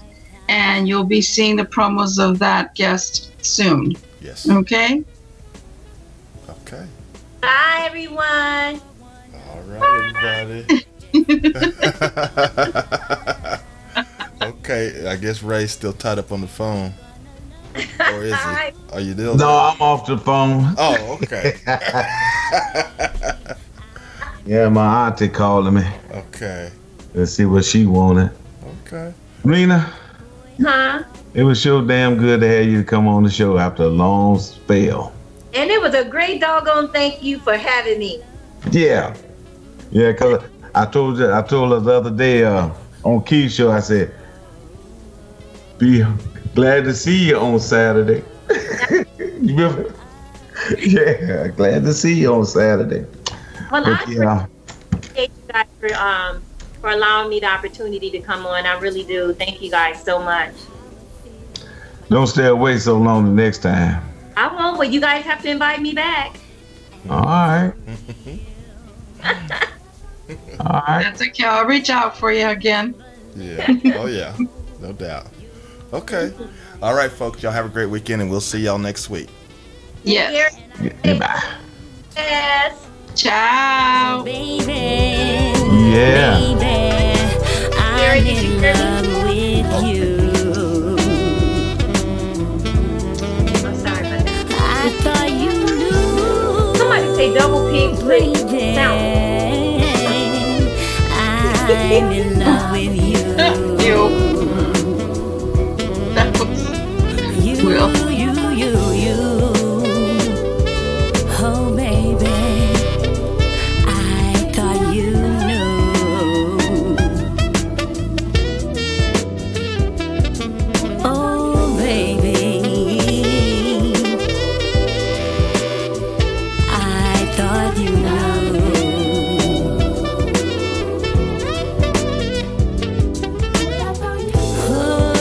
and you'll be seeing the promos of that guest soon. Yes. Okay. Bye, everyone. All right, everybody. Okay, I guess Ray's still tied up on the phone. Or is he? Are you there? No, I'm off the phone. Oh, okay. Yeah, my auntie calling me. Okay. Let's see what she wanted. Okay. Rina, Huh? it was so damn good to have you come on the show after a long spell. And it was a great doggone thank you for having me. Yeah, because I told her the other day on Key's show, I said, be glad to see you on Saturday. Yeah, glad to see you on Saturday. Well, I appreciate you guys for allowing me the opportunity to come on. I really do. Thank you guys so much. Don't stay away so long the next time. I won't, but you guys have to invite me back. All right. All right. That's okay. I'll reach out for you again. Yeah. Oh, yeah. No doubt. Okay. All right, folks. Y'all have a great weekend, and we'll see y'all next week. Yes. Bye. Yes. Ciao. Baby. Yeah. Baby, I'm in love with you. I'm sorry about that. I thought you knew. Somebody say double pig, please. Baby, Sound. I'm in love with you. That was You, Will. you. Oh, baby, I thought you knew. Oh, baby, I thought you knew. Oh,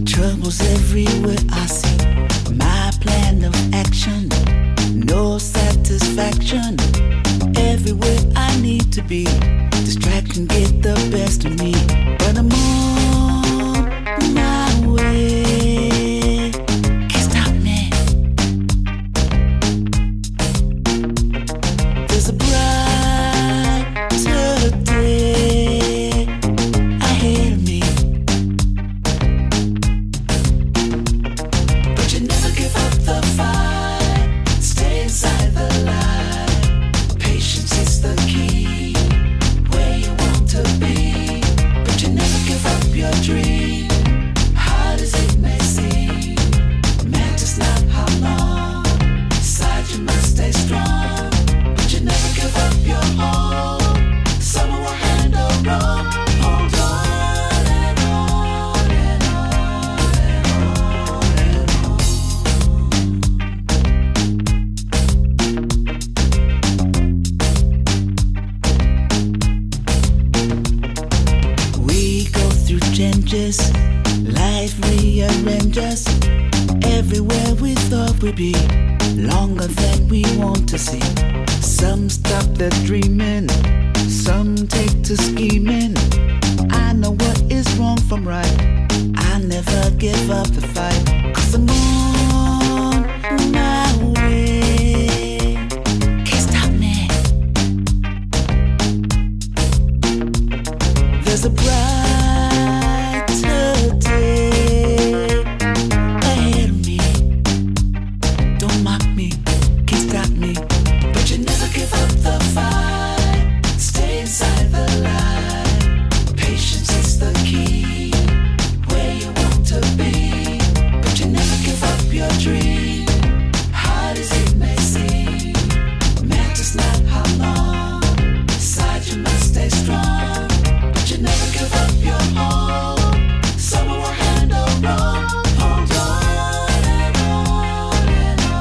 Troubles everywhere I see. My plan of action, no satisfaction. Everywhere I need to be. Distraction get the best of me. But I'm on my way. Can't stop me. There's a brighter day ahead of me. But you never give up the fight. Stay inside the light. Patience is the key. Where you want to be. But you never give up your dream. Hard as it may seem. Matters not how long. Inside you must stay strong. But you never give up your hold. Someone will handle wrong. Hold on and on and on and on and on. We go through changes. Life rearranges. Everywhere we thought we'd be. Longer than we want to see. Some stop their dreaming. Some take to scheming. I know what is wrong from right. I never give up the fight. 'Cause I'm on my way. Can't stop me. There's a brighter day ahead of me. Don't mock me, can't stop me. But you never give up the fight. Stay inside the light. Patience is the key. Where you want to be. But you never give up your dream. Hard as it may seem. Matters not how long. Inside you must stay strong. But you never give up your hold. Someone will handle wrong. Hold on and on and on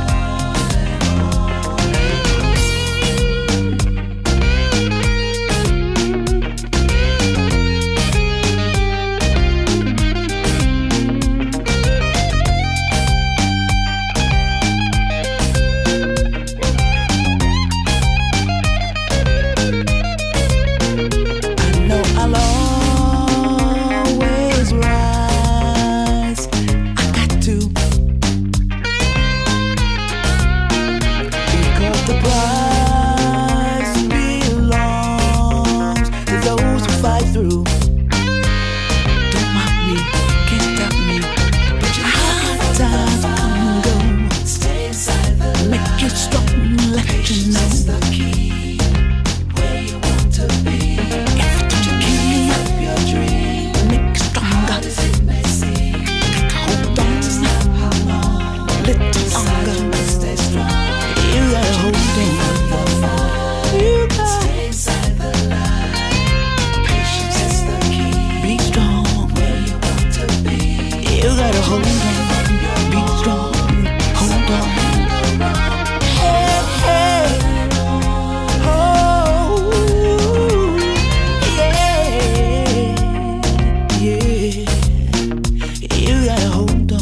I know I'll always rise. I got to. Because the prize belongs to those who fight through. Don't mock me, can't stop me. But your hard times come and go. Stay inside the light. Make you strong, let you know. The key. Where you want to be. If you keep up your dream, make you stronger. Hard as it may seem. Hold on, how long. Little longer. Stay strong. You gotta hold on. You gotta stay inside the light. Patience is the key. Be strong. Where you want to be. You gotta hold on. Be strong. Hold on. Hey, hey. Oh, yeah. Yeah. You gotta hold on.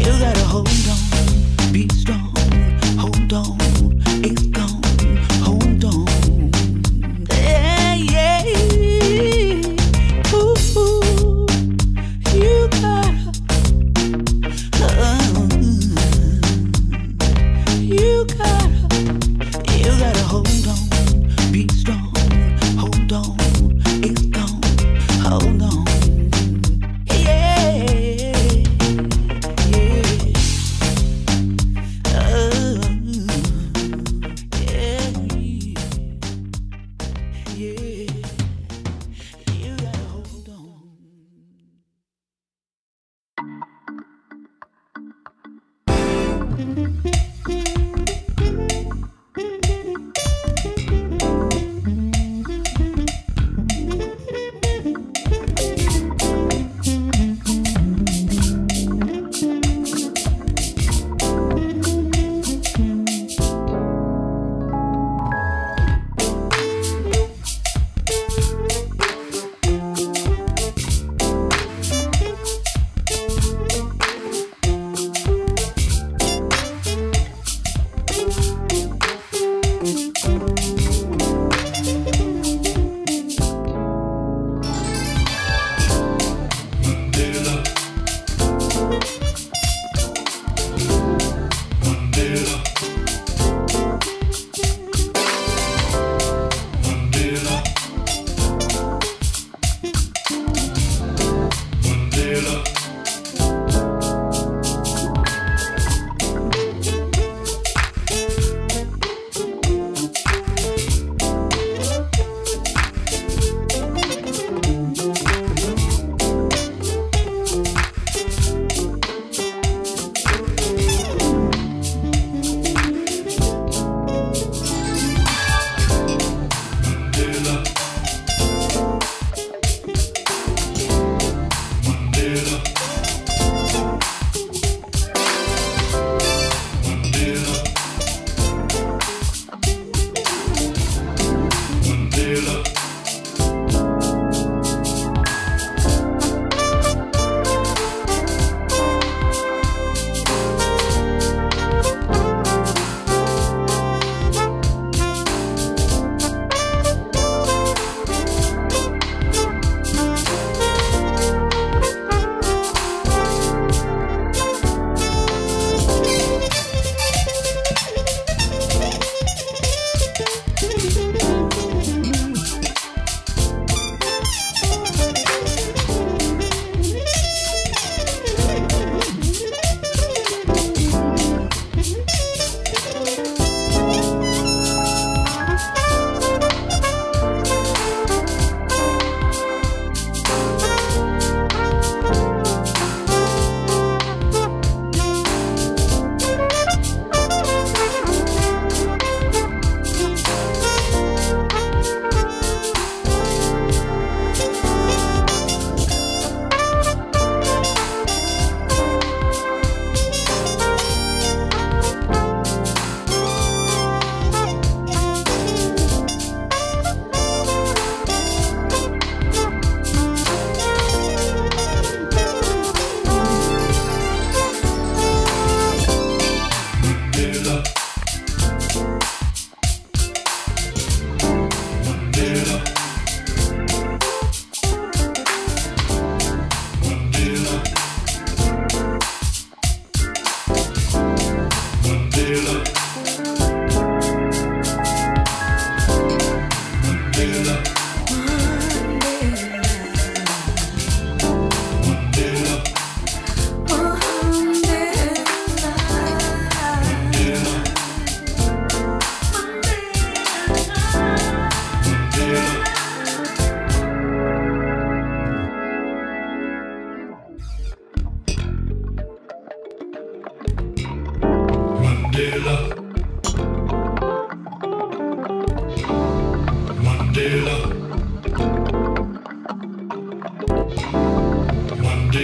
You gotta hold on. Be strong. Hold on. It's gone. Hold on. Yeah, yeah. Ooh, ooh.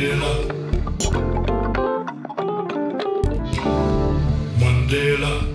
Mandela. Mandela.